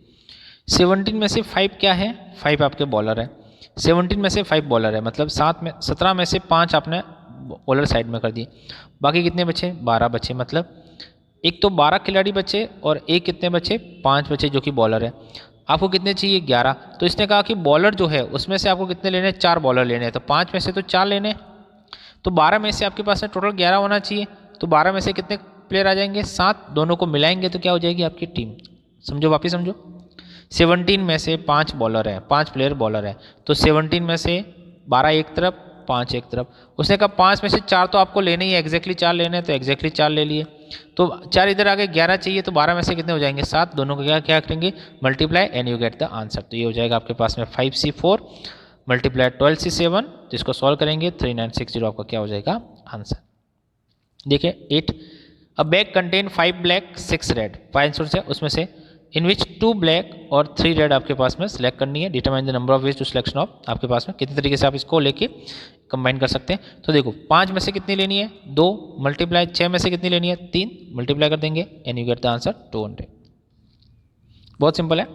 17 में से 5 क्या है, 5 आपके बॉलर है, 17 में से 5 बॉलर है, मतलब 17 में से 5 आपने बॉलर साइड में कर दिए, बाकी कितने बचे, 12 बचे। मतलब एक तो 12 खिलाड़ी बचे और एक कितने बचे, 5 बचे जो कि बॉलर है। आपको कितने चाहिए, 11। तो इसने कहा कि बॉलर जो है उसमें से आपको कितने लेने हैं, 4 बॉलर लेने हैं, तो 5 में से तो 4 लेने हैं, तो 12 में से आपके पास में टोटल 11 होना चाहिए। तो 12 में से कितने प्लेयर आ जाएंगे, 7, दोनों को मिलाएंगे तो क्या हो जाएगी आपकी टीम, समझो वापिस समझो। 17 में से 5 बॉलर है, 5 प्लेयर बॉलर है, तो 17 में से 12 एक तरफ, 5 एक तरफ। उसने कहा 5 में से 4 तो आपको लेने ही है, एग्जैक्टली 4 लेने हैं, तो एग्जैक्टली 4 ले लिए। तो 4 इधर आगे, 11 चाहिए, तो 12 में से कितने हो जाएंगे, 7, दोनों को क्या क्या करेंगे, multiply, and you get the answer. तो ये हो जाएगा आपके पास में 5C4 मल्टीप्लाई 12C7, तो इसको सॉल्व करेंगे 3960 आपका क्या हो जाएगा आंसर। देखिए 8, अ bag contain 5 black 6 red, 5 answer है उसमें से इन विच 2 ब्लैक और 3 रेड आपके पास में सिलेक्ट करनी है। Determine the number of ways to selection of, आपके पास में कितने तरीके से आप इसको लेके कंबाइन कर सकते हैं। तो देखो 5 में से कितनी लेनी है, 2 मल्टीप्लाई, 6 में से कितनी लेनी है, 3 मल्टीप्लाई कर देंगे, and you get the answer 200। बहुत सिंपल है।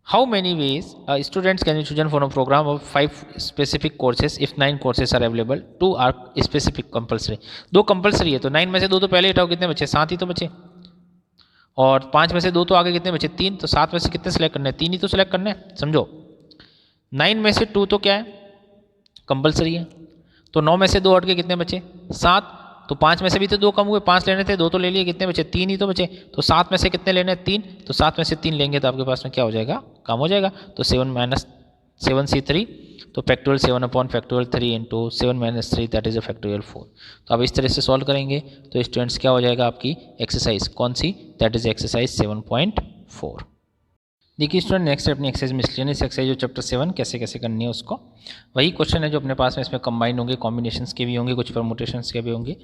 How many ways students can be chosen for a program of 5 specific courses if 9 courses are available, 2 are specific compulsory. 2 compulsory है तो 9 में से 2 तो पहले हटाओ, कितने बचे, 7 ही तो बचे। और 5 में से 2 तो आगे कितने बचे 3, तो 7 में से कितने सेलेक्ट करने हैं, 3 ही तो सेलेक्ट करने हैं, समझो। 9 में से 2 तो क्या है, कंपलसरी है। तो 9 में से 2 हट के कितने बचे 7, तो 5 में से भी तो 2 कम हुए, 5 लेने थे 2 तो ले लिए, कितने बचे 3 ही तो बचे। तो 7 में से कितने लेने 3, तो 7 में से 3 लेंगे तो आपके पास में क्या हो जाएगा, कम हो जाएगा। तो 7-7C3, तो factorial 7 upon factorial 3 into 7-3 that is a factorial 4। तो आप इस तरह से सॉल्व करेंगे तो स्टूडेंट्स क्या हो जाएगा आपकी एक्सरसाइज कौन सी, दैट इज एक्सरसाइज 7.4। देखिए स्टूडेंट नेक्स्ट अपनी एक्सरसाइज मिसलेनियस एक्सरसाइज जो चैप्टर 7 कैसे कैसे करनी है उसको, वही क्वेश्चन है जो अपने पास में इसमें कंबाइन होंगे, कॉम्बिनेशंस के भी होंगे, कुछ परमुटेशंस के भी होंगे।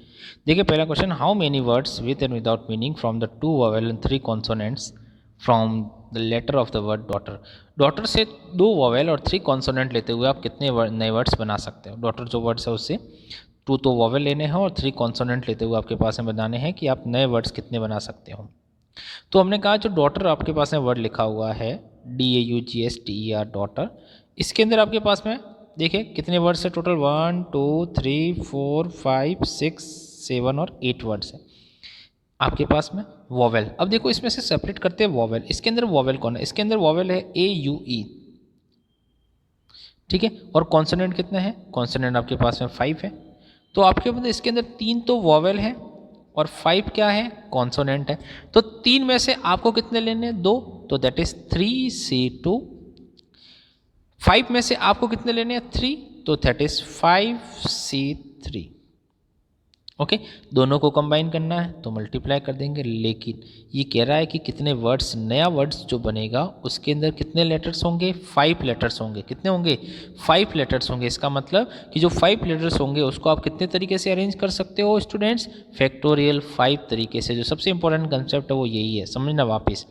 देखिए पहला क्वेश्चन, how many words with and without meaning from the 2 vowel and 3 consonants from the letter of the word daughter. Daughter से 2 वोवेल और 3 कॉन्सोनेंट लेते हुए आप कितने नए वर्ड्स बना सकते हो। डॉटर जो वर्ड्स है उससे 2 तो वोवेल लेने हैं और 3 कॉन्सोनेंट लेते हुए आपके पास में बनाने हैं कि आप नए वर्ड्स कितने बना सकते हो। तो हमने कहा जो डॉटर आपके पास में वर्ड लिखा हुआ है DAUGHTER डॉटर, इसके अंदर आपके पास में देखिए कितने वर्ड्स है टोटल, 1 2 3 4 5 6 7 और 8 वर्ड्स है आपके पास में वोवेल। अब देखो इसमें से सेपरेट करते हैं वोवेल, इसके अंदर वोवेल कौन है, इसके अंदर वोवेल है AUE, ठीक है। और कॉन्सोनेंट कितने हैं, कॉन्सोनेंट आपके पास में 5 है। तो आपके पास इसके अंदर 3 तो वोवेल है और 5 क्या है, कॉन्सोनेंट है। तो 3 में से आपको कितने लेने हैं, 2, तो दैट इज 3C2। 5 में से आपको कितने लेने हैं, 3, तो दैट इज 5C3। ओके, दोनों को कंबाइन करना है तो मल्टीप्लाई कर देंगे, लेकिन ये कह रहा है कि कितने वर्ड्स, नया वर्ड्स जो बनेगा उसके अंदर कितने लेटर्स होंगे, 5 लेटर्स होंगे। कितने होंगे, 5 लेटर्स होंगे। इसका मतलब कि जो 5 लेटर्स होंगे उसको आप कितने तरीके से अरेंज कर सकते हो स्टूडेंट्स, फैक्टोरियल 5 तरीके से। जो सबसे इंपॉर्टेंट कंसेप्ट है वो यही है, समझना वापस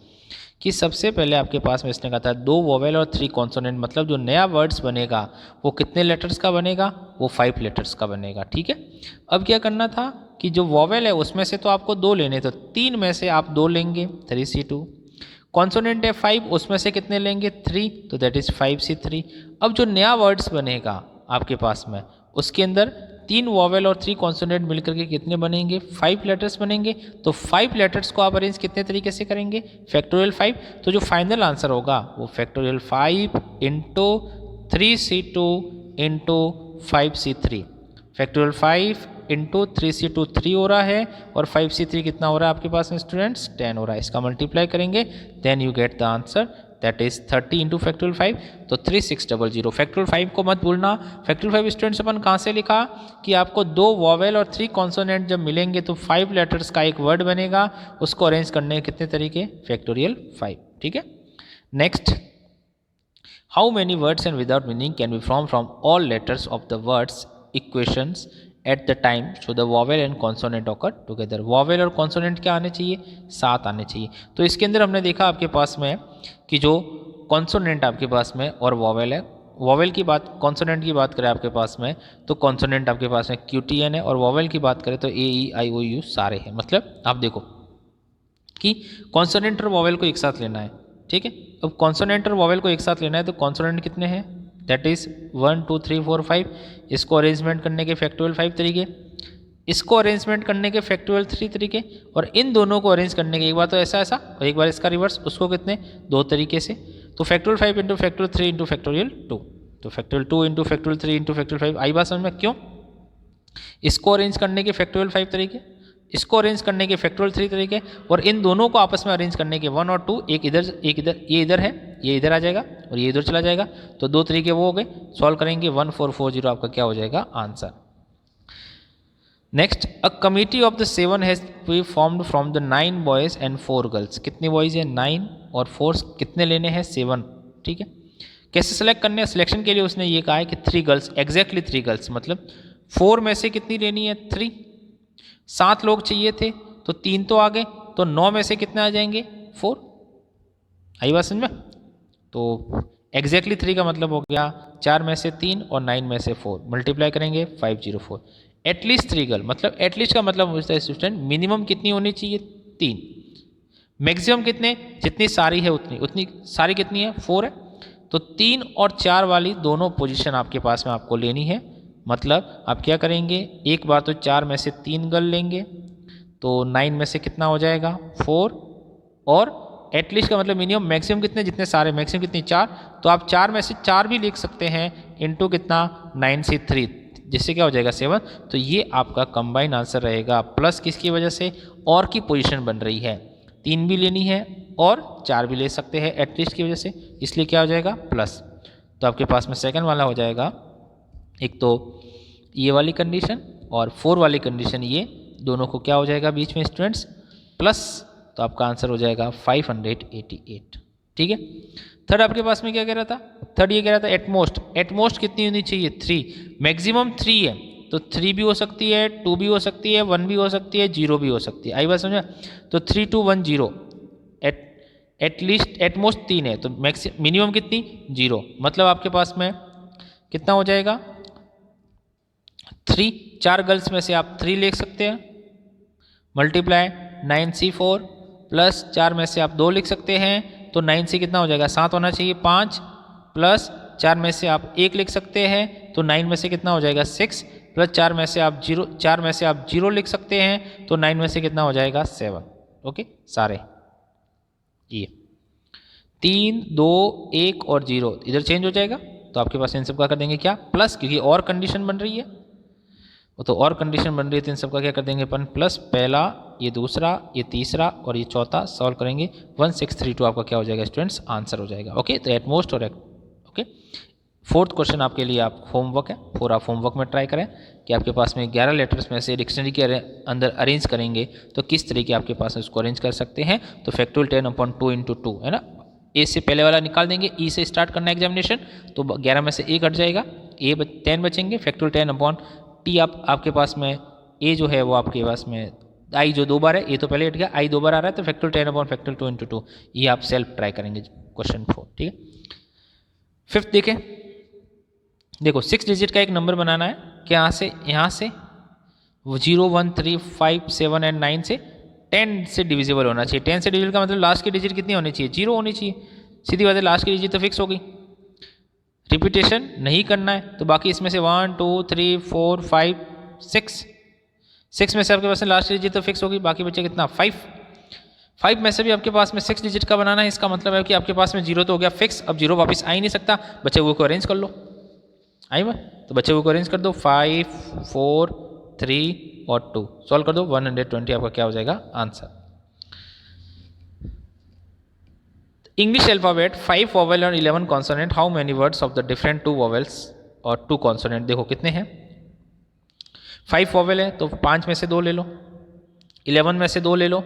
कि सबसे पहले आपके पास में इसने कहा था 2 वोवेल और 3 कॉन्सोनेंट, मतलब जो नया वर्ड्स बनेगा वो कितने लेटर्स का बनेगा, वो 5 लेटर्स का बनेगा, ठीक है। अब क्या करना था कि जो वोवेल है उसमें से तो आपको 2 लेने, तो 3 में से आप 2 लेंगे 3C2। कॉन्सोनेंट है 5, उसमें से कितने लेंगे 3, तो दैट इज 5C3। अब जो नया वर्ड्स बनेगा आपके पास में उसके अंदर 3 वोवेल और 3 कॉन्सोनेंट मिलकर के कितने बनेंगे, 5 लेटर्स बनेंगे। तो 5 लेटर्स को आप अरेंज कितने तरीके से करेंगे, फैक्टोरियल 5। तो जो फाइनल आंसर होगा वो factorial 5 into 3C2 into 5C3। Factorial 5 into 3C2 3 हो रहा है और 5C3 कितना हो रहा है आपके पास में स्टूडेंट्स, 10 हो रहा है। इसका मल्टीप्लाई करेंगे then you get the answer that is 30 into factorial 5, तो 3600। फैक्टोरियल 5 को मत भूलना। फैक्टोरियल 5 स्टूडेंट्स अपन कहाँ से लिखा कि आपको 2 वोवेल और 3 कॉन्सोनेंट जब मिलेंगे तो 5 लेटर्स का एक वर्ड बनेगा, उसको अरेंज करने के कितने तरीके, फैक्टोरियल 5, ठीक है। Next, how many words and without meaning can be from all letters of the words equations at the time so the vowel and consonant occur together. Vowel और कॉन्सोनेंट क्या आने चाहिए, 7 आने चाहिए। तो इसके अंदर हमने देखा आपके पास में कि जो कॉन्सोनेंट आपके पास में और वोवेल है, वोवेल की बात, कॉन्सोनेंट की बात करें आपके पास में तो कॉन्सोनेंट आपके पास में QTN है, और वोवेल की बात करें तो AEIOU सारे हैं। मतलब आप देखो कि कॉन्सोनेंट और वोवेल को एक साथ लेना है, ठीक है। अब कॉन्सोनेंट और वोवेल को एक साथ लेना है तो कॉन्सोनेंट कितने हैं, दैट इज 1 2 3 4 5। इसको अरेंजमेंट करने के फैक्टोरियल 5 तरीके, इसको अरेंजमेंट करने के फैक्टोरियल 3 तरीके, और इन दोनों को अरेंज करने के एक बार तो ऐसा ऐसा और एक बार इसका रिवर्स, उसको कितने, 2 तरीके से। तो factorial 5 into factorial 3 into factorial 2, तो factorial 2 into factorial 3 into factorial 5। आई बात समझ में, क्यों, इसको अरेंज करने के फैक्टोरियल 5 तरीके, इसको अरेंज करने के फैक्टोरियल 3 तरीके, और इन दोनों को आपस में अरेंज करने के 1 और 2, एक इधर एक इधर, ये इधर है, ये इधर आ जाएगा और ये इधर चला जाएगा, तो 2 तरीके वो हो गए। सॉल्व करेंगे 1440 आपका क्या हो जाएगा answer. Next, a committee of the 7 has be formed from the 9 boys and 4 girls. कितने बॉयज हैं, 9 और 4 कितने लेने हैं, 7, ठीक है। कैसे सेलेक्ट करने हैं, सिलेक्शन के लिए उसने ये कहा है कि 3 गर्ल्स, एग्जैक्टली 3 गर्ल्स, मतलब 4 में से कितनी लेनी है, 3। 7 लोग चाहिए थे तो 3 तो आ गए, तो 9 में से कितने आ जाएंगे, 4। आई बात समझ में। तो एग्जैक्टली 3 का मतलब हो गया 4 में से 3 और 9 में से 4, मल्टीप्लाई करेंगे 504। एटलीस्ट 3 गर्ल, मतलब एटलीस्ट का मतलब होता है स्टूडेंट मिनिमम कितनी होनी चाहिए, 3। मैक्सिमम कितने, जितनी सारी है उतनी सारी कितनी है, 4 है। तो 3 और 4 वाली दोनों पोजीशन आपके पास में आपको लेनी है। मतलब आप क्या करेंगे, एक बार तो 4 में से 3 गर्ल लेंगे तो 9 में से कितना हो जाएगा, 4, और एटलीस्ट का मतलब मिनिमम, मैक्सिमम कितने, जितने सारे, मैक्सिमम कितनी 4, तो आप 4 में से 4 भी लिख सकते हैं इंटू कितना 9 से 3, जिससे क्या हो जाएगा 7। तो ये आपका कंबाइन आंसर रहेगा, प्लस किसकी वजह से, और की पोजीशन बन रही है, 3 भी लेनी है और 4 भी ले सकते हैं एटलीस्ट की वजह से, इसलिए क्या हो जाएगा प्लस। तो आपके पास में सेकंड वाला हो जाएगा, एक तो ये वाली कंडीशन और 4 वाली कंडीशन, ये दोनों को क्या हो जाएगा बीच में स्टूडेंट्स प्लस, तो आपका आंसर हो जाएगा 588। ठीक है। थर्ड आपके पास में क्या कह रहा था, थर्ड ये कह रहा था एटमोस्ट, एटमोस्ट कितनी होनी चाहिए 3, मैक्सिमम 3 है, तो 3 भी हो सकती है, 2 भी हो सकती है, 1 भी हो सकती है, 0 भी हो सकती है, आई बात समझा। तो 3 2 1 0, एटलीस्ट एटमोस्ट 3 है, तो मिनिमम कितनी 0, मतलब आपके पास में कितना हो जाएगा 3, 4 गर्ल्स में से आप 3 लिख सकते हैं, मल्टीप्लाई 9C4 प्लस 4 में से आप 2 लिख सकते हैं, तो 9 से कितना हो जाएगा 7 होना चाहिए, 5 प्लस 4 में से आप 1 लिख सकते हैं, तो 9 में से कितना हो जाएगा 6 प्लस 4 में से आप 0, 4 में से आप 0 लिख सकते हैं, तो 9 में से कितना हो जाएगा 7। ओके, सारे ये 3 2 1 और 0 इधर चेंज हो जाएगा, तो आपके पास इन सब का कर देंगे क्या प्लस, क्योंकि और कंडीशन बन रही है, वो तो और कंडीशन बन रही है, तो इन सब का क्या कर देंगे अपन प्लस, पहला, ये दूसरा, ये तीसरा और ये चौथा सॉल्व करेंगे, 1632 आपका क्या हो जाएगा स्टूडेंट्स आंसर हो जाएगा। ओके, तो एटमोस्ट और ओके। फोर्थ क्वेश्चन आपके लिए आप होमवर्क है, पूरा होमवर्क में ट्राई करें कि आपके पास में 11 लेटर्स में से डिक्शनरी के अंदर अरेंज करेंगे तो किस तरीके आपके पास उसको अरेंज कर सकते हैं। तो फैक्टोरियल 10/2 × 2 है ना, ए से पहले वाला निकाल देंगे, ई से स्टार्ट करना एग्जामिनेशन, तो 11 में से ए कट जाएगा, ए 10 बचेंगे, फैक्टोरियल 10/t आपके पास में ए जो है वो आपके पास में आई जो 2 बार है, ए तो पहले हट गया, आई 2 बार आ रहा है, तो फैक्टोरियल 10/2 × 2, ये आप सेल्फ ट्राई करेंगे क्वेश्चन 4। ठीक है। फिफ्थ देखें, देखो 6 डिजिट का एक नंबर बनाना है कि यहाँ से 0 1 3 5 7 एंड 9 से 10 से डिविजिबल होना चाहिए। 10 से डिविजिबल का मतलब लास्ट की डिजिट कितनी होनी चाहिए 0 होनी चाहिए, सीधी बात है, लास्ट की डिजिट तो फिक्स हो गई, रिपीटेशन नहीं करना है, तो बाकी इसमें से 1 2 3 4 5 6 में से आपके पास में लास्ट डिजिट तो फिक्स होगी, बाकी बचे कितना 5 में से भी आपके पास में 6 डिजिट का बनाना है, इसका मतलब है कि आपके पास में 0 तो हो गया फिक्स, अब 0 वापस आ ही नहीं सकता, बचे हुए को अरेंज कर लो, आई मैं, तो बच्चे को अरेंज कर दो 5 4 3 और 2 सॉल्व कर दो, 120 आपका क्या हो जाएगा आंसर। इंग्लिश अल्फाबेट 5 वोवेल और 11 consonant, how many words of the different 2 vowels और 2 कॉन्सोनेंट, देखो कितने हैं, 5 वोवेल है तो 5 में से 2 ले लो, 11 में से 2 ले लो,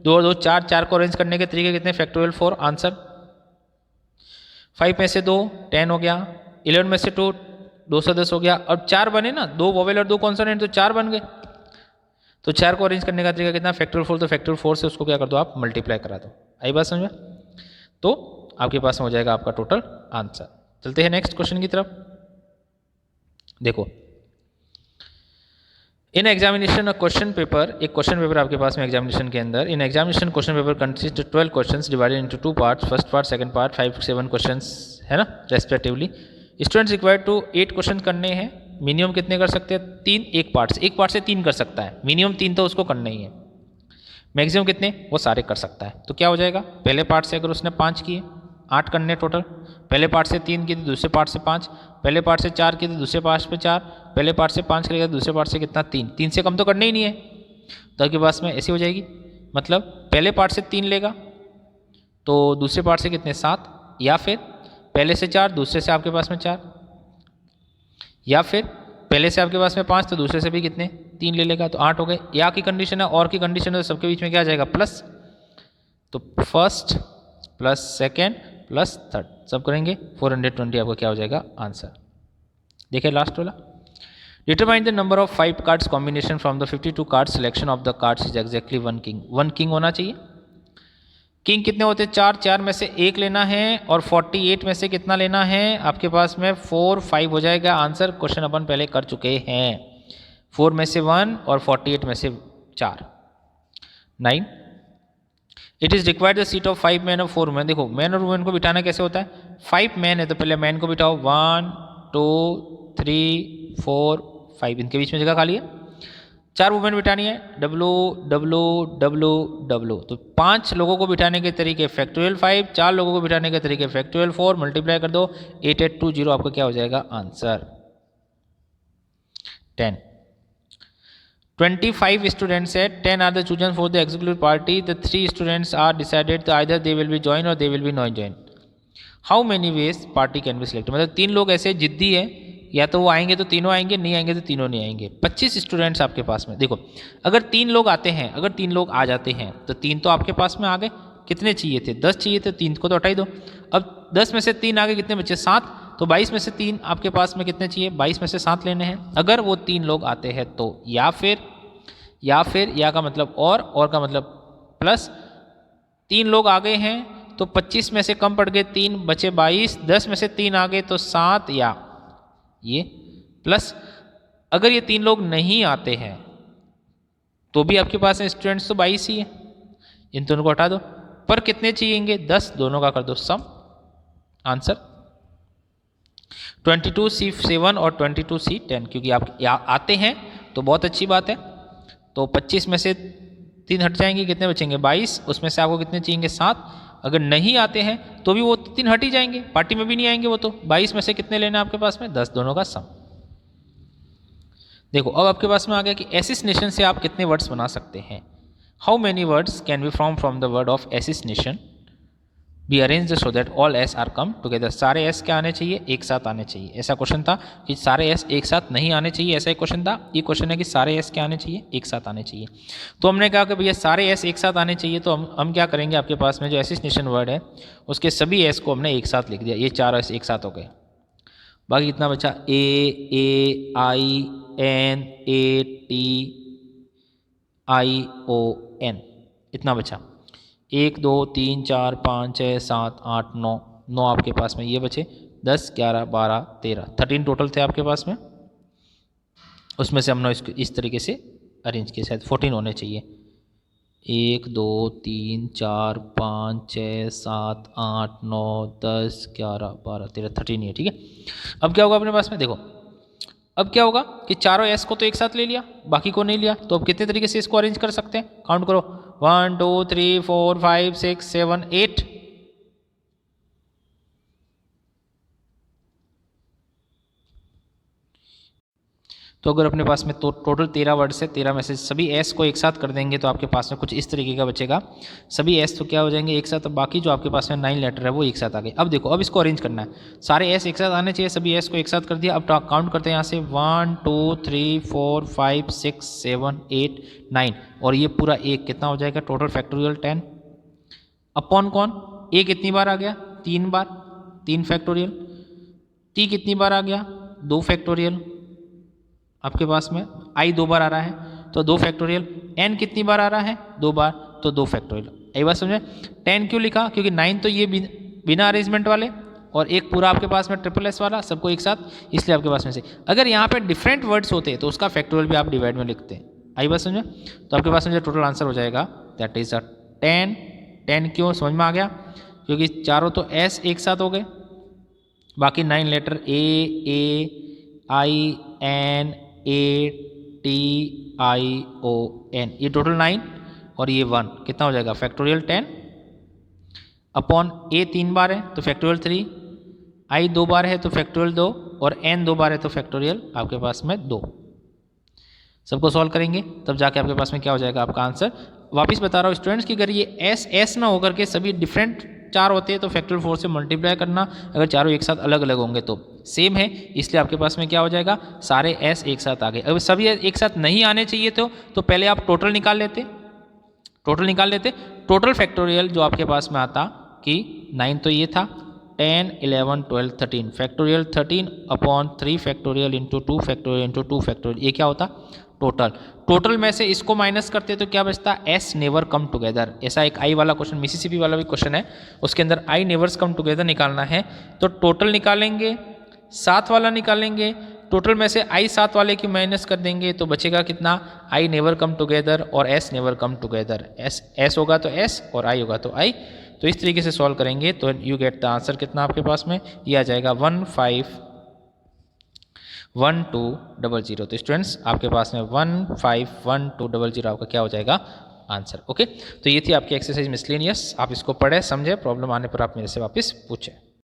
2 और 2 4, 4 को अरेंज करने के तरीके कितने, फैक्टोरियल 4 आंसर, 5 में से 2 10 हो गया, 11 में से 2 210 हो गया, अब 4 बने ना, 2 वोवेल और 2 कॉन्सोनेंट, तो 4 बन गए, तो 4 को अरेंज करने का तरीका कितना, फैक्टोरियल 4, तो फैक्टोरियल 4 से उसको क्या कर दो आप मल्टीप्लाई करा दो, आई बात समझ में, तो आपके पास में हो जाएगा आपका टोटल आंसर। चलते हैं नेक्स्ट क्वेश्चन की तरफ। देखो इन एग्जामिनेशन क्वेश्चन पेपर, एक क्वेश्चन पेपर आपके पास में एग्जामिनेशन के अंदर, in examination question paper consist 12 questions divided into 2 parts, first part second part, 5 7 questions है ना respectively, students required to 8 question करने हैं, मिनिमम कितने कर सकते हैं 3, एक पार्ट से 3 कर सकता है, मिनिमम 3 तो उसको करना ही है, मैक्सिमम कितने वो सारे कर सकता है, तो क्या हो जाएगा पहले पार्ट से अगर उसने 5 किए 8 करने टोटल, पहले पार्ट से 3 किए दूसरे पार्ट से 5, पहले पार्ट से 4 किए दूसरे पार्ट पे 4, पहले पार्ट से 5 करेगा दूसरे पार्ट से कितना 3 से कम तो करना ही नहीं है, तो आपके पास में ऐसी हो जाएगी, मतलब पहले पार्ट से 3 लेगा तो दूसरे पार्ट से कितने 7, या फिर पहले से 4 दूसरे से आपके पास में 4, या फिर पहले से आपके पास में 5 तो दूसरे से भी कितने 3 ले लेगा, तो 8 हो गए, या की कंडीशन है और की कंडीशन है, तो सबके बीच में क्या आ जाएगा प्लस, तो first plus second plus third सब करेंगे 420 आपका क्या हो जाएगा आंसर। देखिए लास्ट वाला, determine the number of 5 cards combination from the 52 card selection of the cards is exactly 1 king, 1 king होना चाहिए, किंग कितने होते हैं 4, 4 में से 1 लेना है और 48 में से कितना लेना है आपके पास में 4 5 हो जाएगा आंसर, क्वेश्चन अपन पहले कर चुके हैं, 4 में से 1 और 48 में से 4 9, it is required the seat of 5 man और 4 वुमेन, देखो मैन और वुमेन को बिठाना कैसे होता है, 5 मैन है तो पहले मैन को बिठाओ 1 2 3 4 5, इनके बीच में जगह खाली है, 4 वुमेन बिठानी है, डब्लू डब्लू डब्लू डब्लू, तो 5 लोगों को बिठाने के तरीके फैक्टोरियल 5, 4 लोगों को बिठाने के तरीके फैक्टोरियल 4, मल्टीप्लाई कर दो 8820, आपका क्या हो जाएगा आंसर 10। 25 स्टूडेंट्स है, 10 are the chosen for the executive party, the 3 students are decided either they will be join or they will be not join. How many ways party can be select, मतलब 3 लोग ऐसे जिद्दी है, या तो वो आएंगे तो तीनों आएंगे, नहीं आएंगे तो तीनों नहीं आएंगे। 25 स्टूडेंट्स आपके पास में, देखो अगर 3 लोग आते हैं, अगर 3 लोग आ जाते हैं तो 3 तो आपके पास में आ गए, कितने चाहिए थे 10 चाहिए थे, 3 को तो हटा ही दो। अब 10 में से 3 आ गए, कितने बचे 7, तो 22 में से 3 आपके पास में कितने चाहिए, 22 में से 7 लेने हैं। अगर वो 3 लोग आते हैं तो या फिर या का मतलब और का मतलब प्लस, 3 लोग आ गए हैं तो 25 में से कम पड़ गए 3, बचे 22, 10 में से 3 आ गए तो 7 या ये प्लस, अगर ये 3 लोग नहीं आते हैं तो भी आपके पास स्टूडेंट्स तो 22 ही है, इन दोनों को हटा दो, पर कितने चाहिएंगे 10, दोनों का कर दो सम, आंसर 22C7 और 22C10, क्योंकि आप आते हैं तो बहुत अच्छी बात है। तो 25 में से 3 हट जाएंगे, कितने बचेंगे 22, उसमें से आपको कितने चाहिए 7, अगर नहीं आते हैं तो भी वो 3 हट ही जाएंगे, पार्टी में भी नहीं आएंगे वो, तो 22 में से कितने लेना है आपके पास में 10, दोनों का सम। देखो अब आपके पास में आ गया कि एसिसनेशन से आप कितने वर्ड्स बना सकते हैं। How many words can be from the word of assassination be arrange so that all S are come together, सारे एस क्या आने चाहिए एक साथ आने चाहिए। ऐसा क्वेश्चन था कि सारे एस एक साथ नहीं आने चाहिए, ऐसा एक क्वेश्चन था। ये क्वेश्चन है कि सारे एस क्या आने चाहिए एक साथ आने चाहिए। तो हमने कहा कि भैया सारे एस एक साथ आने चाहिए, तो हम क्या करेंगे, आपके पास में जो एसिसनेशन वर्ड है उसके सभी एस को हमने एक साथ लिख दिया, ये 4 एस एक साथ हो गए। बाकी कितना बचा A I N A T I O N, इतना बचा 1 2 3 4 5 6 7 8 9 आपके पास में ये बचे, 10 11 12 13 13 टोटल थे आपके पास में, उसमें से हमने इसको इस तरीके से अरेंज किया, शायद 14 होने चाहिए। 1 2 3 4 5 6 7 8 9 10 11 12 13 13 ही है, ठीक है। अब क्या होगा अपने पास में, देखो अब क्या होगा कि चारों एस को तो एक साथ ले लिया, बाकी को नहीं लिया, तो अब कितने तरीके से इसको अरेंज कर सकते हैं, काउंट करो 1 2 3 4 5 6 7 8, तो अगर अपने पास में तो टोटल 13 वर्ड्स है, 13 में से सभी एस को एक साथ कर देंगे तो आपके पास में कुछ इस तरीके का बचेगा। सभी एस तो क्या हो जाएंगे एक साथ, तो बाकी जो आपके पास में 9 लेटर है वो एक साथ आ गए। अब देखो अब इसको अरेंज करना है, सारे एस एक साथ आने चाहिए, सभी एस को एक साथ कर दिया। अब काउंट करते हैं यहाँ से 1 2 3 4 5 6 7 8 9, और ये पूरा एक कितना हो जाएगा टोटल फैक्टोरियल 10 अपॉन कौन, ए कितनी बार आ गया 3 बार, 3 फैक्टोरियल, टी कितनी बार आ गया 2 फैक्टोरियल, आपके पास में आई 2 बार आ रहा है तो 2 फैक्टोरियल, एन कितनी बार आ रहा है 2 बार तो 2 फैक्टोरियल। यही बात समझे। 10 क्यों लिखा, क्योंकि 9 तो ये बिना अरेंजमेंट वाले और एक पूरा आपके पास में ट्रिपल एस वाला, सबको एक साथ, इसलिए आपके पास में से अगर यहाँ पे डिफरेंट वर्ड्स होते तो उसका फैक्टोरियल भी आप डिवाइड में लिखते हैं। आई बात समझे। तो आपके पास में जो टोटल आंसर हो जाएगा दैट इज 10। 10 क्यों समझ में आ गया, क्योंकि चारों तो एस एक साथ हो गए, बाकी 9 letter A I N A T I O N, ये टोटल 9 और ये 1 कितना हो जाएगा फैक्टोरियल 10 अपॉन ए 3 बार है तो फैक्टोरियल 3, आई 2 बार है तो फैक्टोरियल 2 और एन 2 बार है तो फैक्टोरियल आपके पास में 2। सबको सॉल्व करेंगे तब जाके आपके पास में क्या हो जाएगा आपका आंसर। वापस बता रहा हूँ स्टूडेंट्स कि अगर ये एस एस ना होकर के सभी डिफरेंट 4 होते हैं तो फैक्टोरियल 4 से मल्टीप्लाई करना, अगर चारों एक साथ अलग अलग होंगे तो सेम है, इसलिए आपके पास में क्या हो जाएगा सारे एस एक साथ आ गए। अगर सभी एक साथ नहीं आने चाहिए तो पहले आप टोटल निकाल लेते, टोटल फैक्टोरियल जो आपके पास में आता कि 9 तो ये था 10 11 12 13 factorial 13 upon 3 factorial into 2 factorial into 2 factorial, ये क्या होता टोटल में से इसको माइनस करते तो क्या बचता एस नेवर कम टुगेदर। ऐसा एक आई वाला क्वेश्चन मिसिसिपी वाला भी क्वेश्चन है, उसके अंदर आई नेवर्स कम टुगेदर निकालना है तो टोटल निकालेंगे 7 वाला निकालेंगे, टोटल में से आई 7 वाले की माइनस कर देंगे तो बचेगा कितना आई नेवर कम टुगेदर और S never come together. S होगा तो एस और आई होगा तो आई। तो इस तरीके से सॉल्व करेंगे तो यू गेट द आंसर कितना आपके पास में ये आ जाएगा 1200। तो स्टूडेंट्स आपके पास में 151200 आपका क्या हो जाएगा आंसर। ओके, तो ये थी आपकी एक्सरसाइज मिसलेनियस। आप इसको पढ़े समझे, प्रॉब्लम आने पर आप मेरे से वापस पूछें।